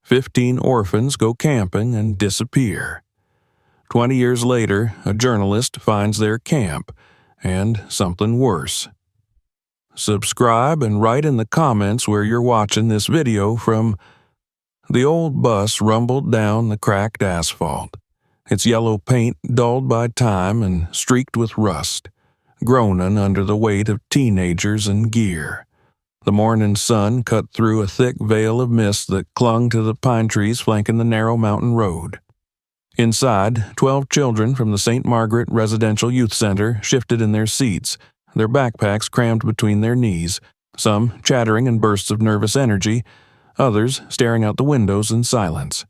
15 orphans go camping and disappear. 20 years later, a journalist finds their camp, and something worse. Subscribe and write in the comments where you're watching this video from. The old bus rumbled down the cracked asphalt, its yellow paint dulled by time and streaked with rust, groaning under the weight of teenagers and gear. The morning sun cut through a thick veil of mist that clung to the pine trees flanking the narrow mountain road. Inside, 12 children from the St. Margaret Residential Youth Center shifted in their seats, their backpacks crammed between their knees, some chattering in bursts of nervous energy, others staring out the windows in silence.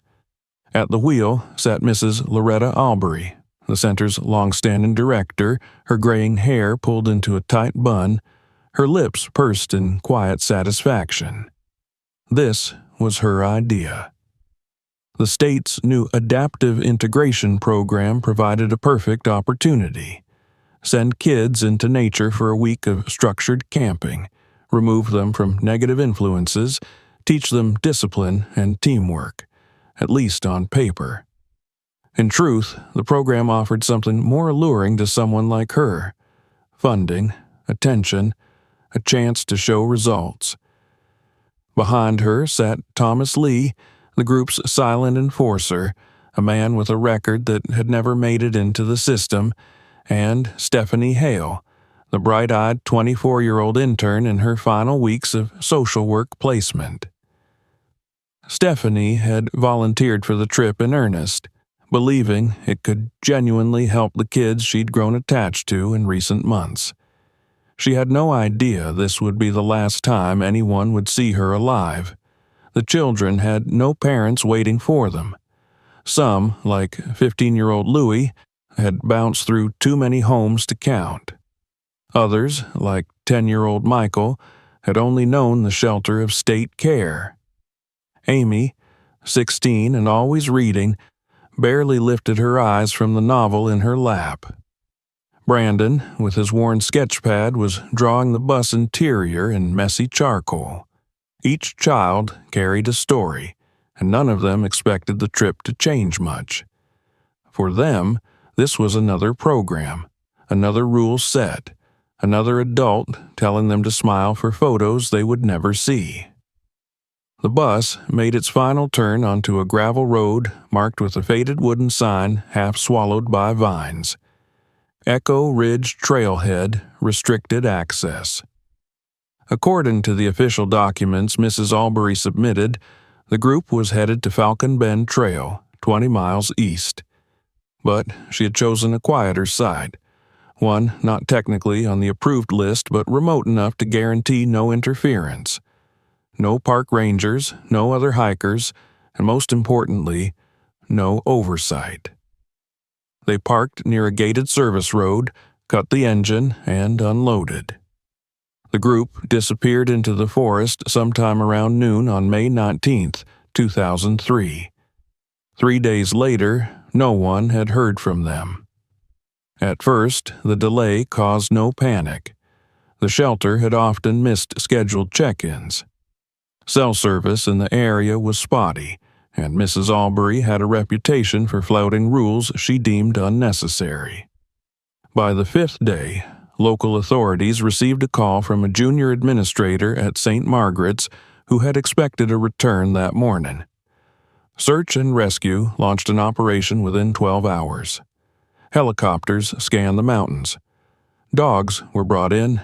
At the wheel sat Mrs. Loretta Albury, the center's long-standing director, her graying hair pulled into a tight bun, her lips pursed in quiet satisfaction. This was her idea. The state's new adaptive integration program provided a perfect opportunity. Send kids into nature for a week of structured camping, remove them from negative influences, teach them discipline and teamwork, at least on paper. In truth, the program offered something more alluring to someone like her: funding, attention, a chance to show results. Behind her sat Thomas Lee, the group's silent enforcer, a man with a record that had never made it into the system, and Stephanie Hale, the bright-eyed 24-year-old intern in her final weeks of social work placement. Stephanie had volunteered for the trip in earnest, believing it could genuinely help the kids she'd grown attached to in recent months. She had no idea this would be the last time anyone would see her alive. The children had no parents waiting for them. Some, like 15-year-old Louie, had bounced through too many homes to count. Others, like 10-year-old Michael, had only known the shelter of state care. Amy, 16 and always reading, barely lifted her eyes from the novel in her lap. Brandon, with his worn sketchpad, was drawing the bus interior in messy charcoal. Each child carried a story, and none of them expected the trip to change much. For them, this was another program, another rule set, another adult telling them to smile for photos they would never see. The bus made its final turn onto a gravel road marked with a faded wooden sign half swallowed by vines. Echo Ridge Trailhead, restricted access. According to the official documents Mrs. Albury submitted, the group was headed to Falcon Bend Trail, 20 miles east. But she had chosen a quieter site, one not technically on the approved list but remote enough to guarantee no interference. No park rangers, no other hikers, and most importantly, no oversight. They parked near a gated service road, cut the engine, and unloaded. The group disappeared into the forest sometime around noon on May 19, 2003. 3 days later, no one had heard from them. At first, the delay caused no panic. The shelter had often missed scheduled check-ins. Cell service in the area was spotty, and Mrs. Albury had a reputation for flouting rules she deemed unnecessary. By the 5th day, local authorities received a call from a junior administrator at St. Margaret's who had expected a return that morning. Search and rescue launched an operation within 12 hours. Helicopters scanned the mountains. Dogs were brought in.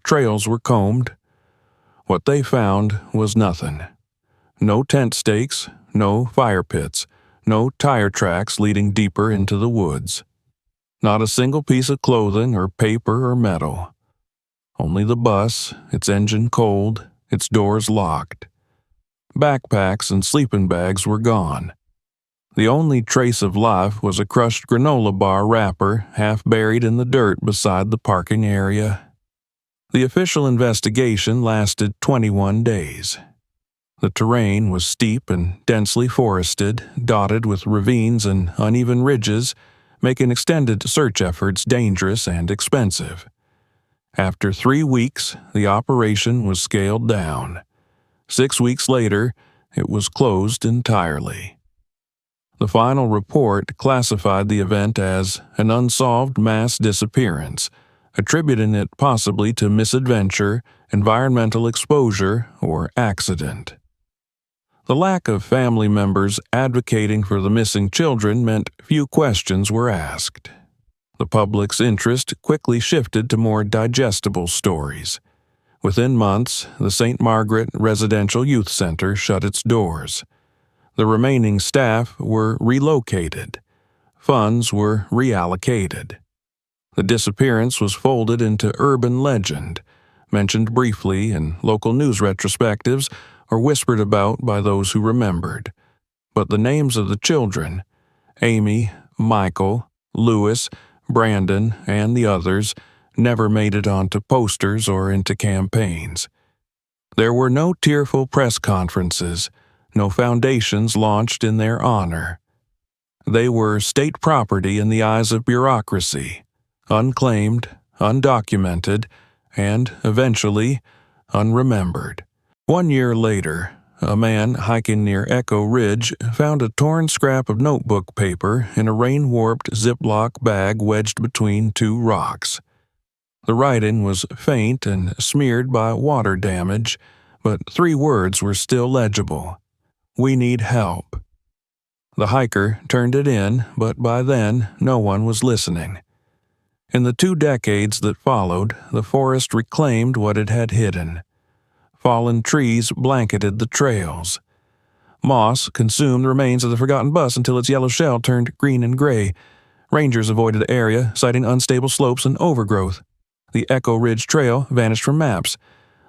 Trails were combed. What they found was nothing. No tent stakes, no fire pits, no tire tracks leading deeper into the woods. Not a single piece of clothing or paper or metal. Only the bus, its engine cold, its doors locked. Backpacks and sleeping bags were gone. The only trace of life was a crushed granola bar wrapper half buried in the dirt beside the parking area. The official investigation lasted 21 days. The terrain was steep and densely forested, dotted with ravines and uneven ridges, making extended search efforts dangerous and expensive. After 3 weeks, the operation was scaled down. 6 weeks later, it was closed entirely. The final report classified the event as an unsolved mass disappearance, attributing it possibly to misadventure, environmental exposure, or accident. The lack of family members advocating for the missing children meant few questions were asked. The public's interest quickly shifted to more digestible stories. Within months, the St. Margaret Residential Youth Center shut its doors. The remaining staff were relocated. Funds were reallocated. The disappearance was folded into urban legend, mentioned briefly in local news retrospectives or whispered about by those who remembered. But the names of the children, Amy, Michael, Louis, Brandon, and the others, never made it onto posters or into campaigns. There were no tearful press conferences, no foundations launched in their honor. They were state property in the eyes of bureaucracy, unclaimed, undocumented, and, eventually, unremembered. 1 year later, a man hiking near Echo Ridge found a torn scrap of notebook paper in a rain-warped Ziploc bag wedged between two rocks. The writing was faint and smeared by water damage, but 3 words were still legible. "We need help." The hiker turned it in, but by then no one was listening. In the 2 decades that followed, the forest reclaimed what it had hidden. Fallen trees blanketed the trails. Moss consumed the remains of the forgotten bus until its yellow shell turned green and gray. Rangers avoided the area, citing unstable slopes and overgrowth. The Echo Ridge Trail vanished from maps.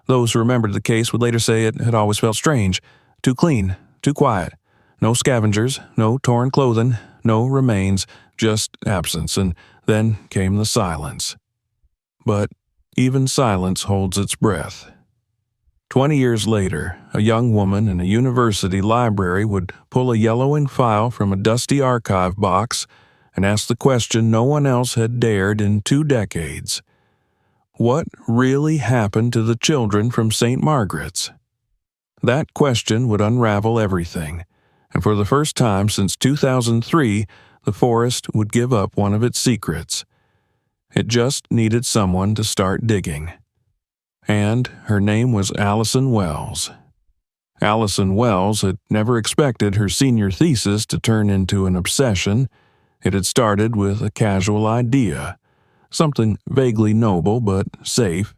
Those who remembered the case would later say it had always felt strange, too clean, too quiet. No scavengers, no torn clothing, no remains, just absence, and then came the silence. But even silence holds its breath. 20 years later, a young woman in a university library would pull a yellowing file from a dusty archive box and ask the question no one else had dared in 2 decades. What really happened to the children from St. Margaret's? That question would unravel everything, and for the first time since 2003, the forest would give up one of its secrets. It just needed someone to start digging. And her name was Allison Wells. Allison Wells had never expected her senior thesis to turn into an obsession. It had started with a casual idea, something vaguely noble but safe.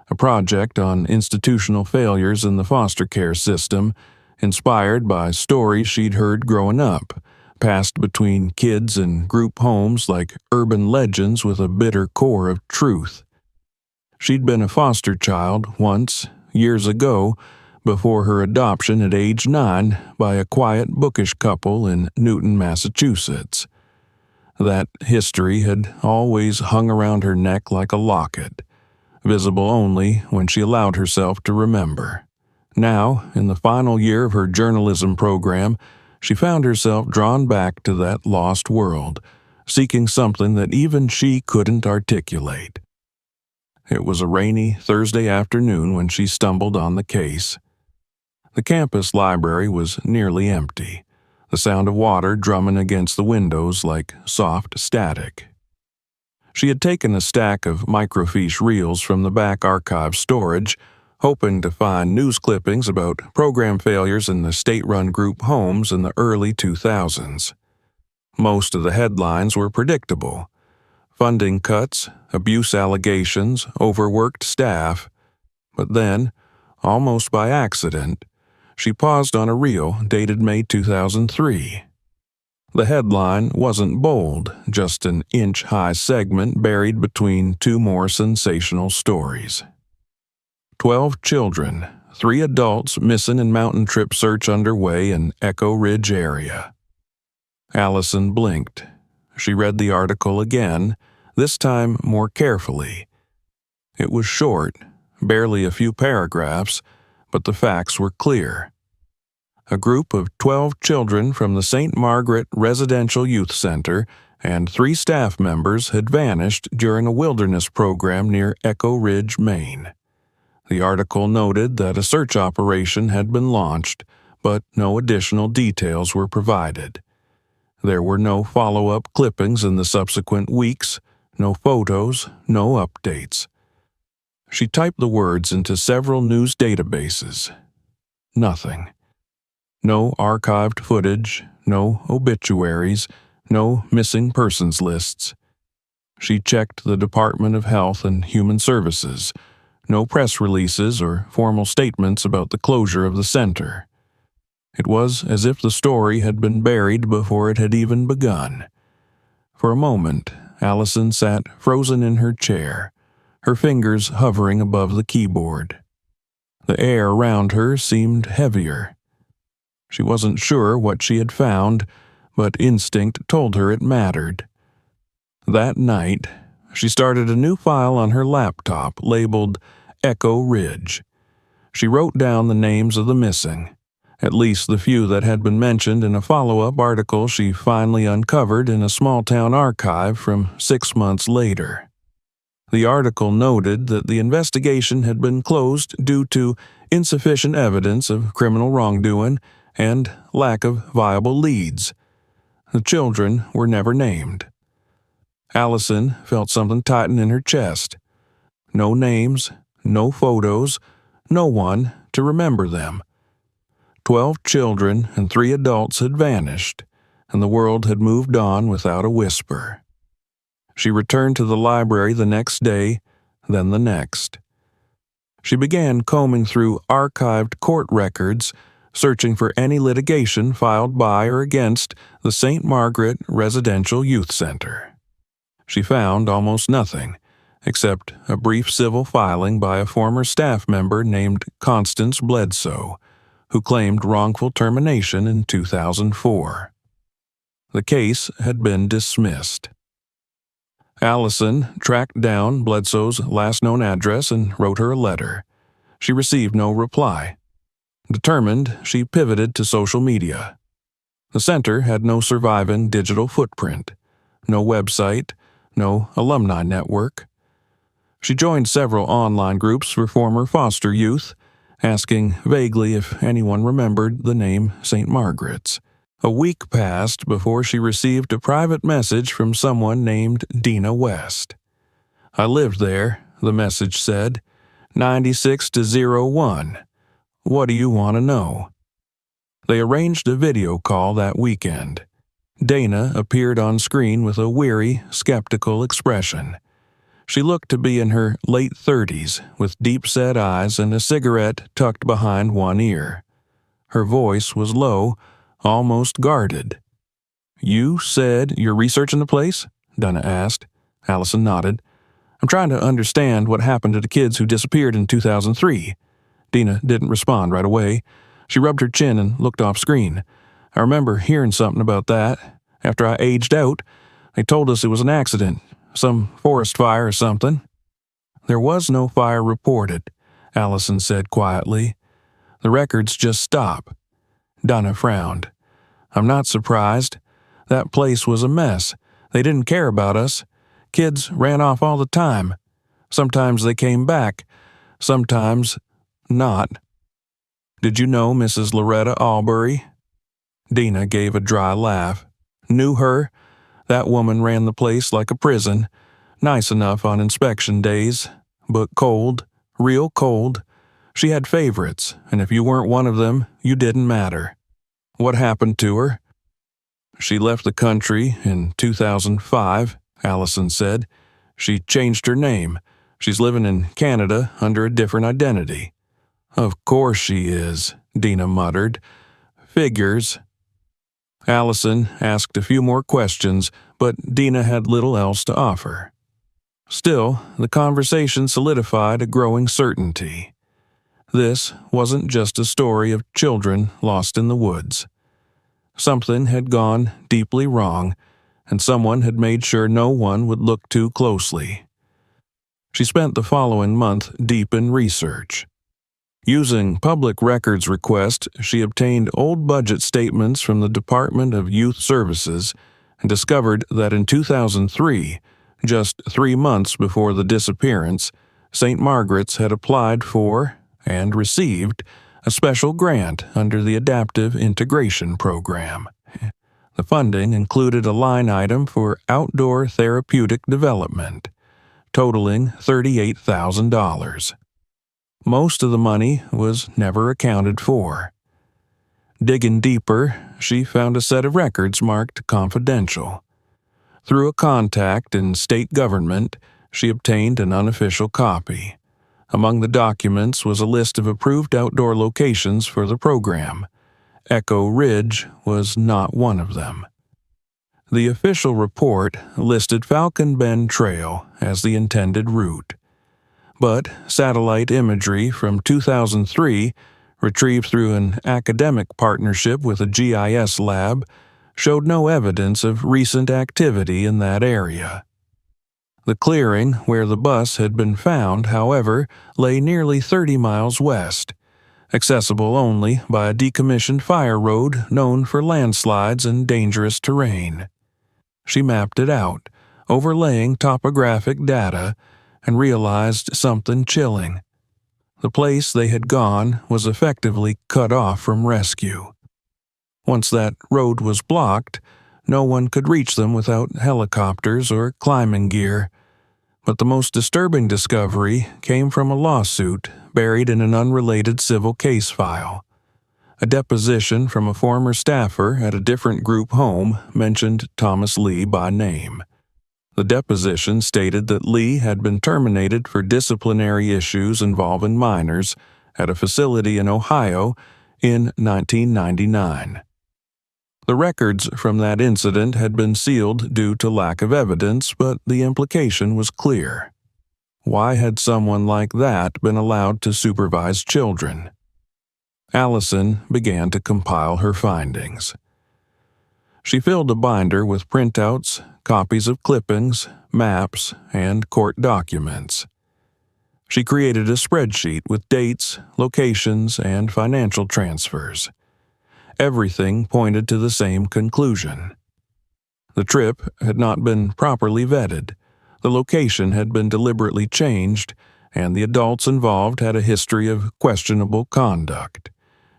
A project on institutional failures in the foster care system, inspired by stories she'd heard growing up, passed between kids in group homes like urban legends with a bitter core of truth. She'd been a foster child once, years ago, before her adoption at age 9 by a quiet, bookish couple in Newton, Massachusetts. That history had always hung around her neck like a locket, visible only when she allowed herself to remember. Now, in the final year of her journalism program, she found herself drawn back to that lost world, seeking something that even she couldn't articulate. It was a rainy Thursday afternoon when she stumbled on the case. The campus library was nearly empty, the sound of water drumming against the windows like soft static. She had taken a stack of microfiche reels from the back archive storage, hoping to find news clippings about program failures in the state-run group homes in the early 2000s. Most of the headlines were predictable. Funding cuts, abuse allegations, overworked staff. But then, almost by accident, she paused on a reel dated May 2003. The headline wasn't bold, just an inch-high segment buried between 2 more sensational stories. 12 children, 3 adults missing in mountain trip search underway in Echo Ridge area. Allison blinked. She read the article again, this time more carefully. It was short, barely a few paragraphs, but the facts were clear. A group of 12 children from the St. Margaret Residential Youth Center and 3 staff members had vanished during a wilderness program near Echo Ridge, Maine. The article noted that a search operation had been launched, but no additional details were provided. There were no follow-up clippings in the subsequent weeks, no photos, no updates. She typed the words into several news databases. Nothing. No archived footage, no obituaries, no missing persons lists. She checked the Department of Health and Human Services. No press releases or formal statements about the closure of the center. It was as if the story had been buried before it had even begun. For a moment, Allison sat frozen in her chair, her fingers hovering above the keyboard. The air around her seemed heavier. She wasn't sure what she had found, but instinct told her it mattered. That night, she started a new file on her laptop labeled Echo Ridge. She wrote down the names of the missing, at least the few that had been mentioned in a follow-up article she finally uncovered in a small-town archive from 6 months later. The article noted that the investigation had been closed due to insufficient evidence of criminal wrongdoing and lack of viable leads. The children were never named. Allison felt something tighten in her chest. No names, no photos, no one to remember them. 12 children and 3 adults had vanished, and the world had moved on without a whisper. She returned to the library the next day, then the next. She began combing through archived court records, searching for any litigation filed by or against the St. Margaret Residential Youth Center. She found almost nothing, except a brief civil filing by a former staff member named Constance Bledsoe, who claimed wrongful termination in 2004. The case had been dismissed. Allison tracked down Bledsoe's last known address and wrote her a letter. She received no reply. Determined, she pivoted to social media. The center had no surviving digital footprint, no website, no alumni network. She joined several online groups for former foster youth, asking vaguely if anyone remembered the name St. Margaret's. A week passed before she received a private message from someone named Dina West. "I lived there," the message said, 96 to 01. "What do you want to know?" They arranged a video call that weekend. Dana appeared on screen with a weary, skeptical expression. She looked to be in her late 30s, with deep-set eyes and a cigarette tucked behind one ear. Her voice was low, almost guarded. "You said you're researching the place?" Dana asked. Allison nodded. "I'm trying to understand what happened to the kids who disappeared in 2003. Dina didn't respond right away. She rubbed her chin and looked off screen. "I remember hearing something about that. After I aged out, they told us it was an accident, some forest fire or something." "There was no fire reported," Allison said quietly. "The records just stop." Donna frowned. "I'm not surprised. That place was a mess. They didn't care about us. Kids ran off all the time. Sometimes they came back, sometimes not." "Did you know Mrs. Loretta Albury?" Dina gave a dry laugh. "Knew her? That woman ran the place like a prison. Nice enough on inspection days, but cold, real cold. She had favorites, and if you weren't one of them, you didn't matter." "What happened to her?" "She left the country in 2005, Allison said. "She changed her name. She's living in Canada under a different identity." "Of course she is," Dina muttered. "Figures." Allison asked a few more questions, but Dina had little else to offer. Still, the conversation solidified a growing certainty. This wasn't just a story of children lost in the woods. Something had gone deeply wrong, and someone had made sure no one would look too closely. She spent the following month deep in research. Using public records request, she obtained old budget statements from the Department of Youth Services and discovered that in 2003, just 3 months before the disappearance, St. Margaret's had applied for and received a special grant under the Adaptive Integration Program. The funding included a line item for outdoor therapeutic development, totaling $38,000. Most of the money was never accounted for. Digging deeper, she found a set of records marked confidential. Through a contact in state government, she obtained an unofficial copy. Among the documents was a list of approved outdoor locations for the program. Echo Ridge was not one of them. The official report listed Falcon Bend Trail as the intended route, but satellite imagery from 2003, retrieved through an academic partnership with a GIS lab, showed no evidence of recent activity in that area. The clearing where the bus had been found, however, lay nearly 30 miles west, accessible only by a decommissioned fire road known for landslides and dangerous terrain. She mapped it out, overlaying topographic data, and realized something chilling. The place they had gone was effectively cut off from rescue. Once that road was blocked, no one could reach them without helicopters or climbing gear. But the most disturbing discovery came from a lawsuit buried in an unrelated civil case file. A deposition from a former staffer at a different group home mentioned Thomas Lee by name. The deposition stated that Lee had been terminated for disciplinary issues involving minors at a facility in Ohio in 1999. The records from that incident had been sealed due to lack of evidence, but the implication was clear. Why had someone like that been allowed to supervise children? Allison began to compile her findings. She filled a binder with printouts, copies of clippings, maps, and court documents. She created a spreadsheet with dates, locations, and financial transfers. Everything pointed to the same conclusion. The trip had not been properly vetted, the location had been deliberately changed, and the adults involved had a history of questionable conduct.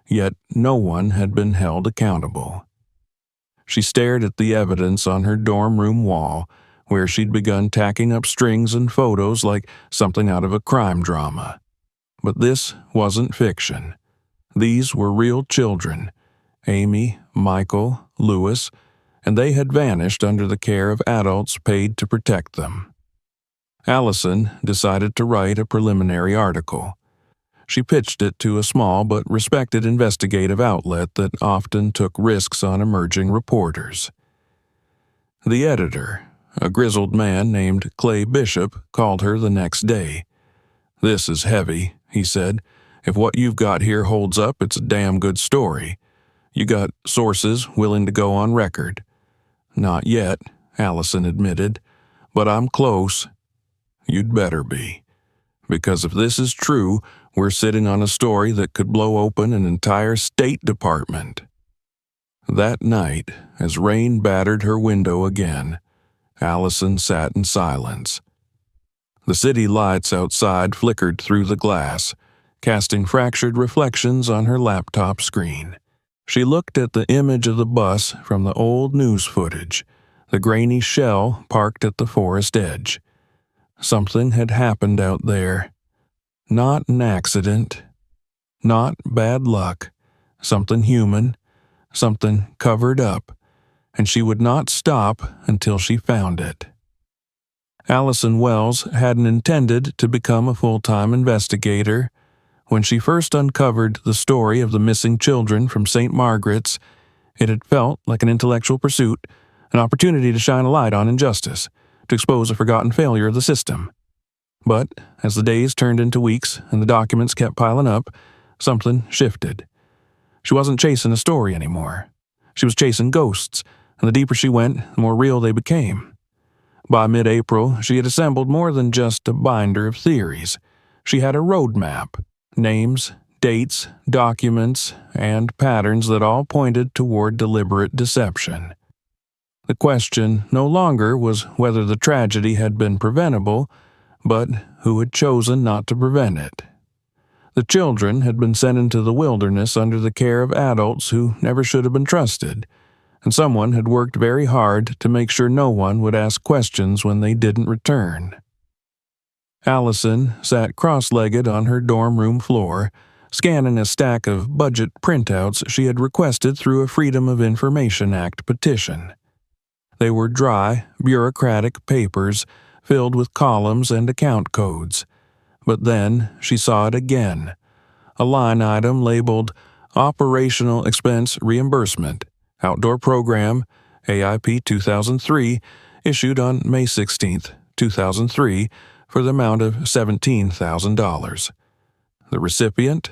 Yet no one had been held accountable. She stared at the evidence on her dorm room wall, where she'd begun tacking up strings and photos like something out of a crime drama. But this wasn't fiction. These were real children, Amy, Michael, Lewis, and they had vanished under the care of adults paid to protect them. Allison decided to write a preliminary article. She pitched it to a small but respected investigative outlet that often took risks on emerging reporters. The editor, a grizzled man named Clay Bishop, called her the next day. "This is heavy," he said. "If what you've got here holds up, it's a damn good story. You got sources willing to go on record." "Not yet," Allison admitted, "but I'm close." "You'd better be. Because if this is true, we're sitting on a story that could blow open an entire State Department." That night, as rain battered her window again, Allison sat in silence. The city lights outside flickered through the glass, casting fractured reflections on her laptop screen. She looked at the image of the bus from the old news footage, the grainy shell parked at the forest edge. Something had happened out there. Not an accident. Not bad luck. Something human. Something covered up. And she would not stop until she found it. Allison Wells hadn't intended to become a full-time investigator. When she first uncovered the story of the missing children from St. Margaret's, it had felt like an intellectual pursuit, an opportunity to shine a light on injustice, to expose a forgotten failure of the system. But as the days turned into weeks and the documents kept piling up, something shifted. She wasn't chasing a story anymore. She was chasing ghosts, and the deeper she went, the more real they became. By mid-April, she had assembled more than just a binder of theories. She had a roadmap, names, dates, documents, and patterns that all pointed toward deliberate deception. The question no longer was whether the tragedy had been preventable, but who had chosen not to prevent it. The children had been sent into the wilderness under the care of adults who never should have been trusted, and someone had worked very hard to make sure no one would ask questions when they didn't return. Allison sat cross-legged on her dorm room floor, scanning a stack of budget printouts she had requested through a Freedom of Information Act petition. They were dry, bureaucratic papers filled with columns and account codes. But then she saw it again, a line item labeled Operational Expense Reimbursement, Outdoor Program, AIP 2003, issued on May 16, 2003, for the amount of $17,000. The recipient,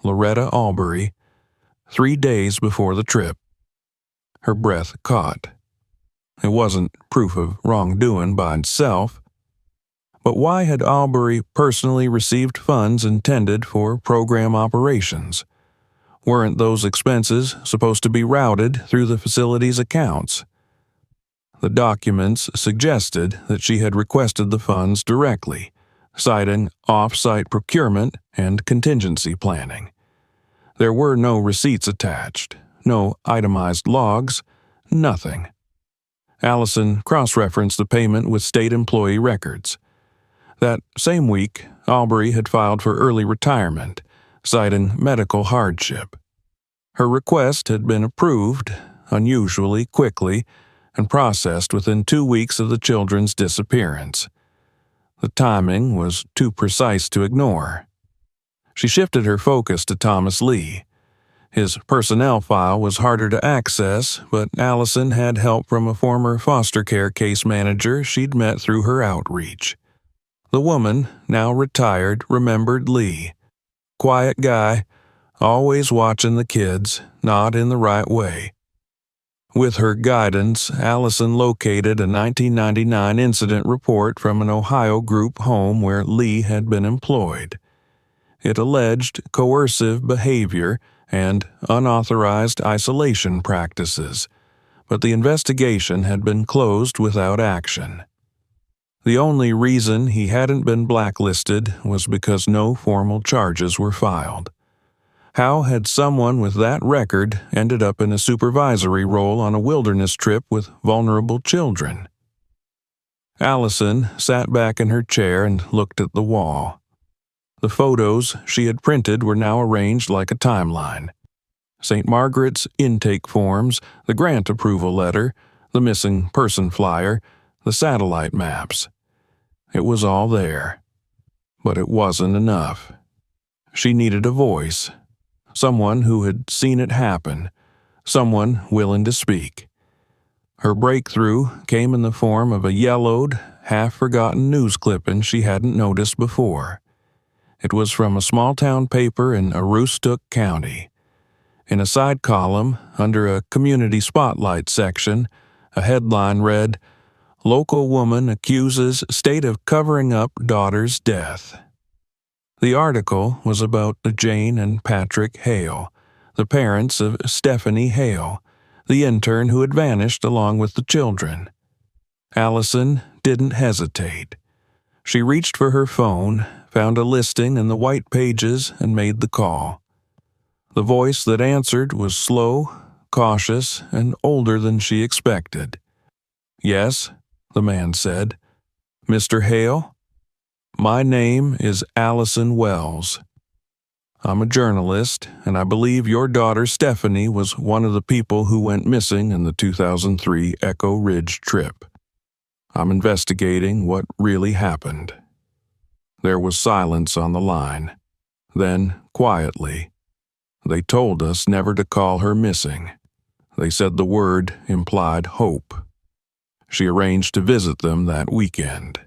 Loretta Albury, 3 days before the trip. Her breath caught. It wasn't proof of wrongdoing by itself. But why had Albury personally received funds intended for program operations? Weren't those expenses supposed to be routed through the facility's accounts? The documents suggested that she had requested the funds directly, citing off-site procurement and contingency planning. There were no receipts attached, no itemized logs, nothing. Allison cross-referenced the payment with state employee records. That same week, Albury had filed for early retirement, citing medical hardship. Her request had been approved, unusually quickly, and processed within 2 weeks of the children's disappearance. The timing was too precise to ignore. She shifted her focus to Thomas Lee. His personnel file was harder to access, but Allison had help from a former foster care case manager she'd met through her outreach. The woman, now retired, remembered Lee. Quiet guy, always watching the kids, not in the right way. With her guidance, Allison located a 1999 incident report from an Ohio group home where Lee had been employed. It alleged coercive behavior and unauthorized isolation practices, but the investigation had been closed without action. The only reason he hadn't been blacklisted was because no formal charges were filed. How had someone with that record ended up in a supervisory role on a wilderness trip with vulnerable children? Allison sat back in her chair and looked at the wall. The photos she had printed were now arranged like a timeline. St. Margaret's intake forms, the grant approval letter, the missing person flyer, the satellite maps. It was all there. But it wasn't enough. She needed a voice. Someone who had seen it happen. Someone willing to speak. Her breakthrough came in the form of a yellowed, half-forgotten news clipping she hadn't noticed before. It was from a small-town paper in Aroostook County. In a side column, under a community spotlight section, a headline read, "Local woman accuses state of covering up daughter's death." The article was about Jane and Patrick Hale, the parents of Stephanie Hale, the intern who had vanished along with the children. Allison didn't hesitate. She reached for her phone, found a listing in the white pages, and made the call. The voice that answered was slow, cautious, and older than she expected. "Yes," the man said. "Mr. Hale? My name is Allison Wells. I'm a journalist, and I believe your daughter Stephanie was one of the people who went missing in the 2003 Echo Ridge trip. I'm investigating what really happened." There was silence on the line. Then, quietly, "They told us never to call her missing. They said the word implied hope." She arranged to visit them that weekend.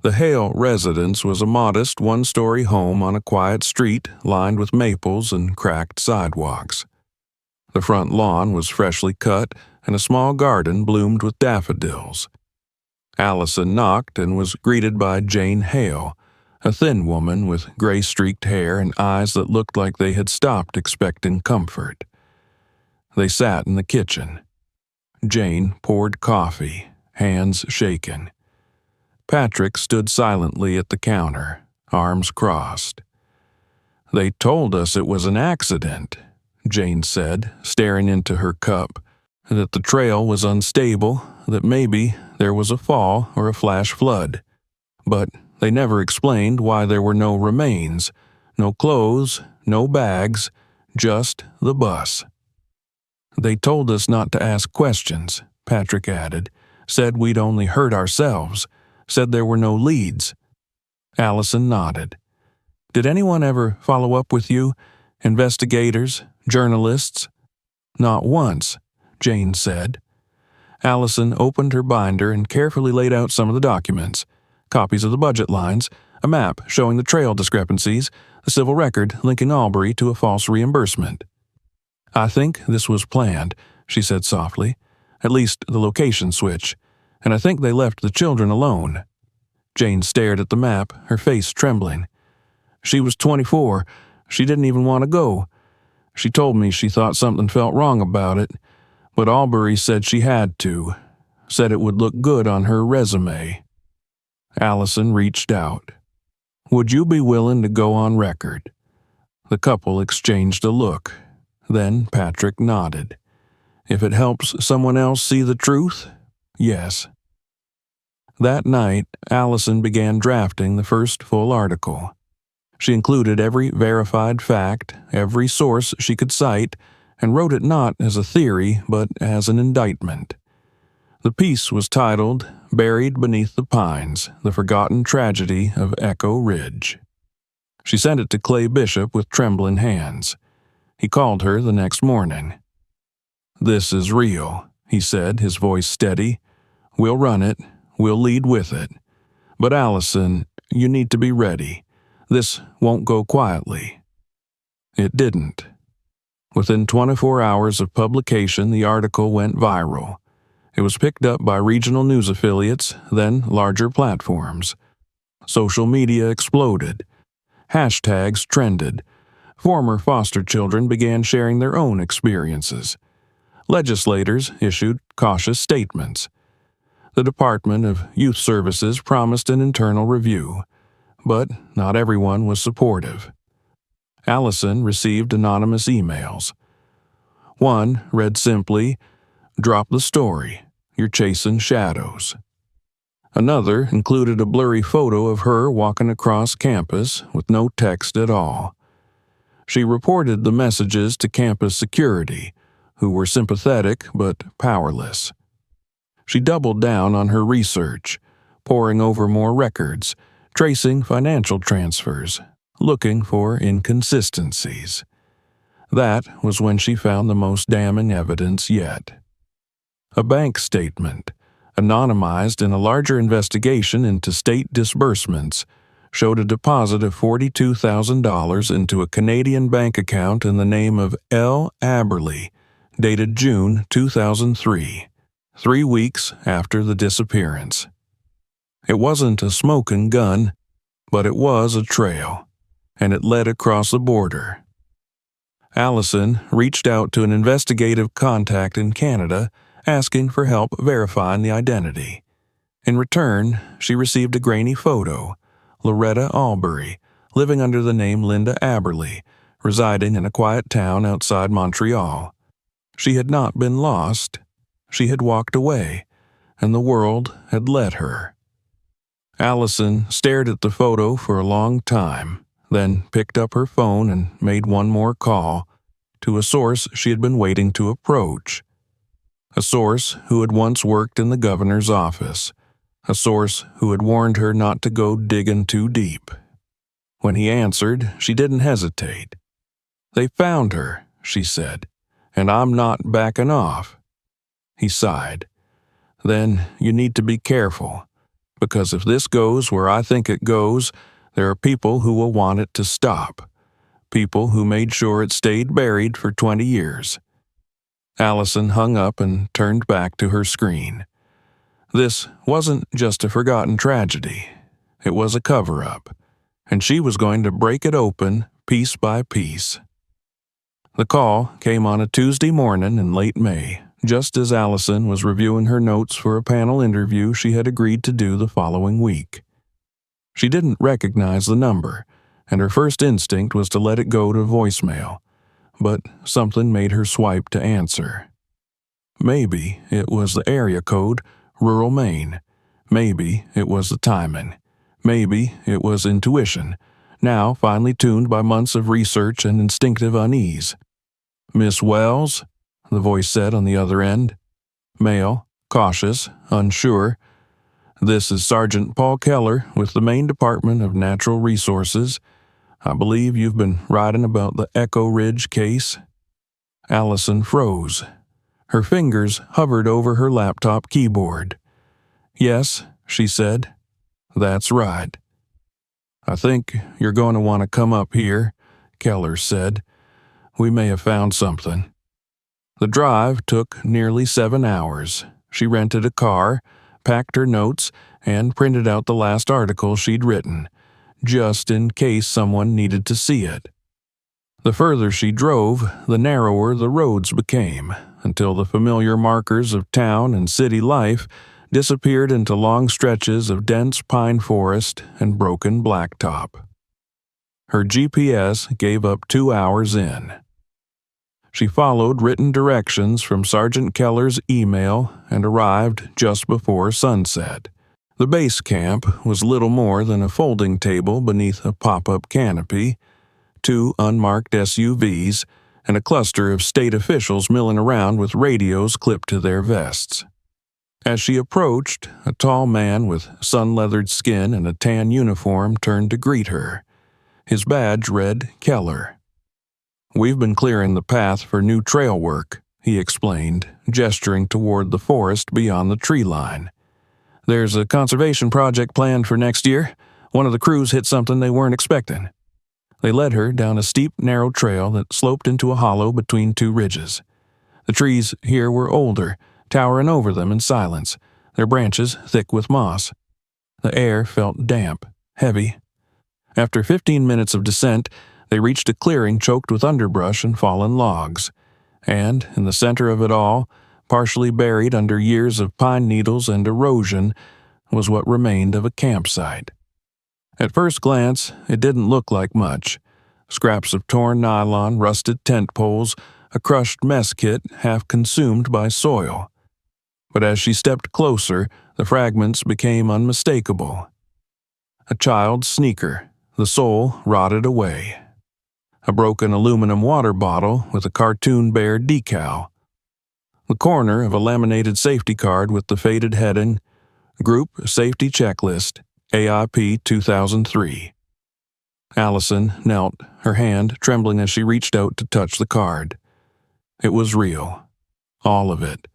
The Hale residence was a modest one-story home on a quiet street lined with maples and cracked sidewalks. The front lawn was freshly cut, and a small garden bloomed with daffodils. Allison knocked and was greeted by Jane Hale, a thin woman with gray-streaked hair and eyes that looked like they had stopped expecting comfort. They sat in the kitchen. Jane poured coffee, hands shaking. Patrick stood silently at the counter, arms crossed. They told us it was an accident, Jane said, staring into her cup, that the trail was unstable, that maybe there was a fall or a flash flood. But they never explained why there were no remains, no clothes, no bags, just the bus. They told us not to ask questions, Patrick added, said we'd only hurt ourselves, said there were no leads. Allison nodded. Did anyone ever follow up with you? Investigators? Journalists? Not once, Jane said. Allison opened her binder and carefully laid out some of the documents. Copies of the budget lines, a map showing the trail discrepancies, a civil record linking Albury to a false reimbursement. I think this was planned, she said softly, at least the location switch, and I think they left the children alone. Jane stared at the map, her face trembling. She was 24. She didn't even want to go. She told me she thought something felt wrong about it, but Albury said she had to, said it would look good on her resume. Allison reached out. Would you be willing to go on record? The couple exchanged a look. Then Patrick nodded. If it helps someone else see the truth, yes. That night, Allison began drafting the first full article. She included every verified fact, every source she could cite, and wrote it not as a theory, but as an indictment. The piece was titled, Buried Beneath the Pines, The Forgotten Tragedy of Echo Ridge. She sent it to Clay Bishop with trembling hands. He called her the next morning. This is real, he said, his voice steady. We'll run it. We'll lead with it. But Allison, you need to be ready. This won't go quietly. It didn't. Within 24 hours of publication, the article went viral. It was picked up by regional news affiliates, then larger platforms. Social media exploded. Hashtags trended. Former foster children began sharing their own experiences. Legislators issued cautious statements. The Department of Youth Services promised an internal review, but not everyone was supportive. Allison received anonymous emails. One read simply, "Drop the story. You're chasing shadows." Another included a blurry photo of her walking across campus with no text at all. She reported the messages to campus security, who were sympathetic but powerless. She doubled down on her research, poring over more records, tracing financial transfers, looking for inconsistencies. That was when she found the most damning evidence yet. A bank statement, anonymized in a larger investigation into state disbursements, showed a deposit of $42,000 into a Canadian bank account in the name of L. Aberley, dated June 2003, 3 weeks after the disappearance. It wasn't a smoking gun, but it was a trail, and it led across the border. Allison reached out to an investigative contact in Canada, asking for help verifying the identity. In return, she received a grainy photo, Loretta Albury, living under the name Linda Aberley, residing in a quiet town outside Montreal. She had not been lost. She had walked away, and the world had let her. Allison stared at the photo for a long time, then picked up her phone and made one more call to a source she had been waiting to approach. A source who had once worked in the governor's office. A source who had warned her not to go digging too deep. When he answered, she didn't hesitate. "They found her," she said, "and I'm not backing off." He sighed. "Then you need to be careful, because if this goes where I think it goes, there are people who will want it to stop. People who made sure it stayed buried for 20 years. Allison hung up and turned back to her screen. This wasn't just a forgotten tragedy. It was a cover-up, and she was going to break it open piece by piece. The call came on a Tuesday morning in late May, just as Allison was reviewing her notes for a panel interview she had agreed to do the following week. She didn't recognize the number, and her first instinct was to let it go to voicemail, but something made her swipe to answer. Maybe it was the area code, rural Maine. Maybe it was the timing. Maybe it was intuition, now finely tuned by months of research and instinctive unease. "Miss Wells?" the voice said on the other end. Male, cautious, unsure. "This is Sergeant Paul Keller with the Maine Department of Natural Resources. I believe you've been writing about the Echo Ridge case." Allison froze. Her fingers hovered over her laptop keyboard. "Yes," she said. "That's right." "I think you're going to want to come up here," Keller said. "We may have found something." The drive took nearly 7 hours. She rented a car, packed her notes, and printed out the last article she'd written, just in case someone needed to see it. The further she drove, the narrower the roads became, until the familiar markers of town and city life disappeared into long stretches of dense pine forest and broken blacktop. Her GPS gave up 2 hours in. She followed written directions from Sergeant Keller's email and arrived just before sunset. The base camp was little more than a folding table beneath a pop-up canopy, 2 unmarked SUVs, and a cluster of state officials milling around with radios clipped to their vests. As she approached, a tall man with sun-leathered skin and a tan uniform turned to greet her. His badge read Keller. "We've been clearing the path for new trail work," he explained, gesturing toward the forest beyond the tree line. "There's a conservation project planned for next year. One of the crews hit something they weren't expecting." They led her down a steep, narrow trail that sloped into a hollow between 2 ridges. The trees here were older, towering over them in silence, their branches thick with moss. The air felt damp, heavy. After 15 minutes of descent, they reached a clearing choked with underbrush and fallen logs, and, in the center of it all, partially buried under years of pine needles and erosion, was what remained of a campsite. At first glance, it didn't look like much. Scraps of torn nylon, rusted tent poles, a crushed mess kit half consumed by soil. But as she stepped closer, the fragments became unmistakable. A child's sneaker, the sole rotted away. A broken aluminum water bottle with a cartoon bear decal. The corner of a laminated safety card with the faded heading, Group Safety Checklist, AIP 2003. Allison knelt, her hand trembling as she reached out to touch the card. It was real. All of it.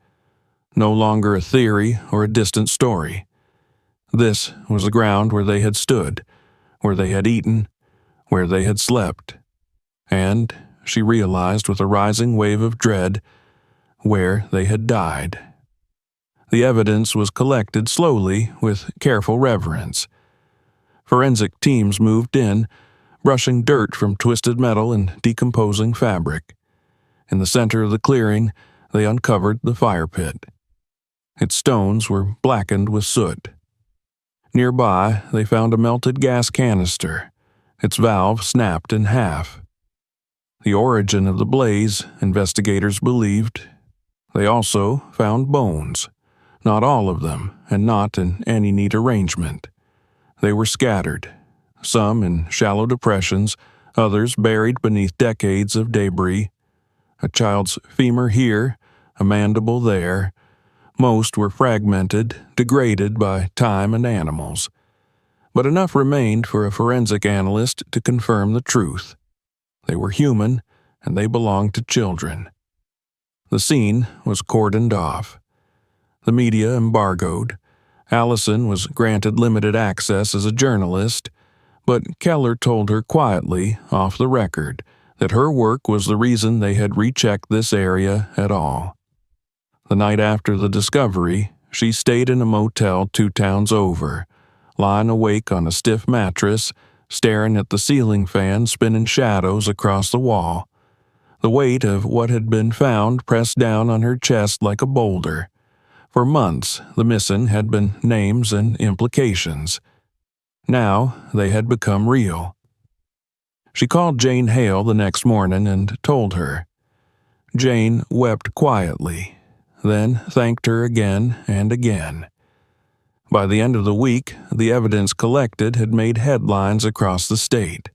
No longer a theory or a distant story. This was the ground where they had stood, where they had eaten, where they had slept. And, she realized with a rising wave of dread, where they had died. The evidence was collected slowly with careful reverence. Forensic teams moved in, brushing dirt from twisted metal and decomposing fabric. In the center of the clearing, they uncovered the fire pit. Its stones were blackened with soot. Nearby, they found a melted gas canister, its valve snapped in half. The origin of the blaze, investigators believed. They also found bones. Not all of them, and not in any neat arrangement. They were scattered, some in shallow depressions, others buried beneath decades of debris. A child's femur here, a mandible there. Most were fragmented, degraded by time and animals. But enough remained for a forensic analyst to confirm the truth. They were human, and they belonged to children. The scene was cordoned off. The media embargoed. Allison was granted limited access as a journalist, but Keller told her quietly, off the record, that her work was the reason they had rechecked this area at all. The night after the discovery, she stayed in a motel 2 towns over, lying awake on a stiff mattress, staring at the ceiling fan spinning shadows across the wall. The weight of what had been found pressed down on her chest like a boulder. For months, the missing had been names and implications. Now they had become real. She called Jane Hale the next morning and told her. Jane wept quietly, then thanked her again and again. By the end of the week, the evidence collected had made headlines across the state.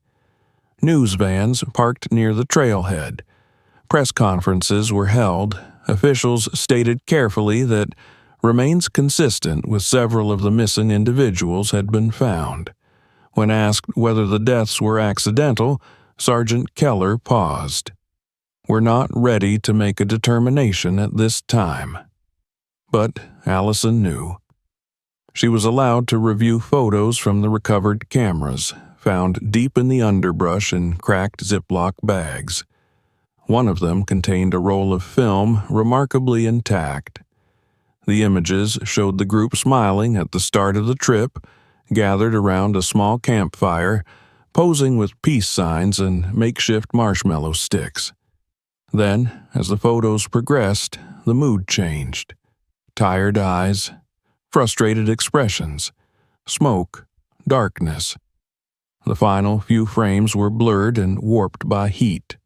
News vans parked near the trailhead. Press conferences were held. Officials stated carefully that remains consistent with several of the missing individuals had been found. When asked whether the deaths were accidental, Sergeant Keller paused. "We're not ready to make a determination at this time." But Allison knew. She was allowed to review photos from the recovered cameras, found deep in the underbrush in cracked Ziploc bags. One of them contained a roll of film remarkably intact. The images showed the group smiling at the start of the trip, gathered around a small campfire, posing with peace signs and makeshift marshmallow sticks. Then, as the photos progressed, the mood changed. Tired eyes, frustrated expressions, smoke, darkness. The final few frames were blurred and warped by heat.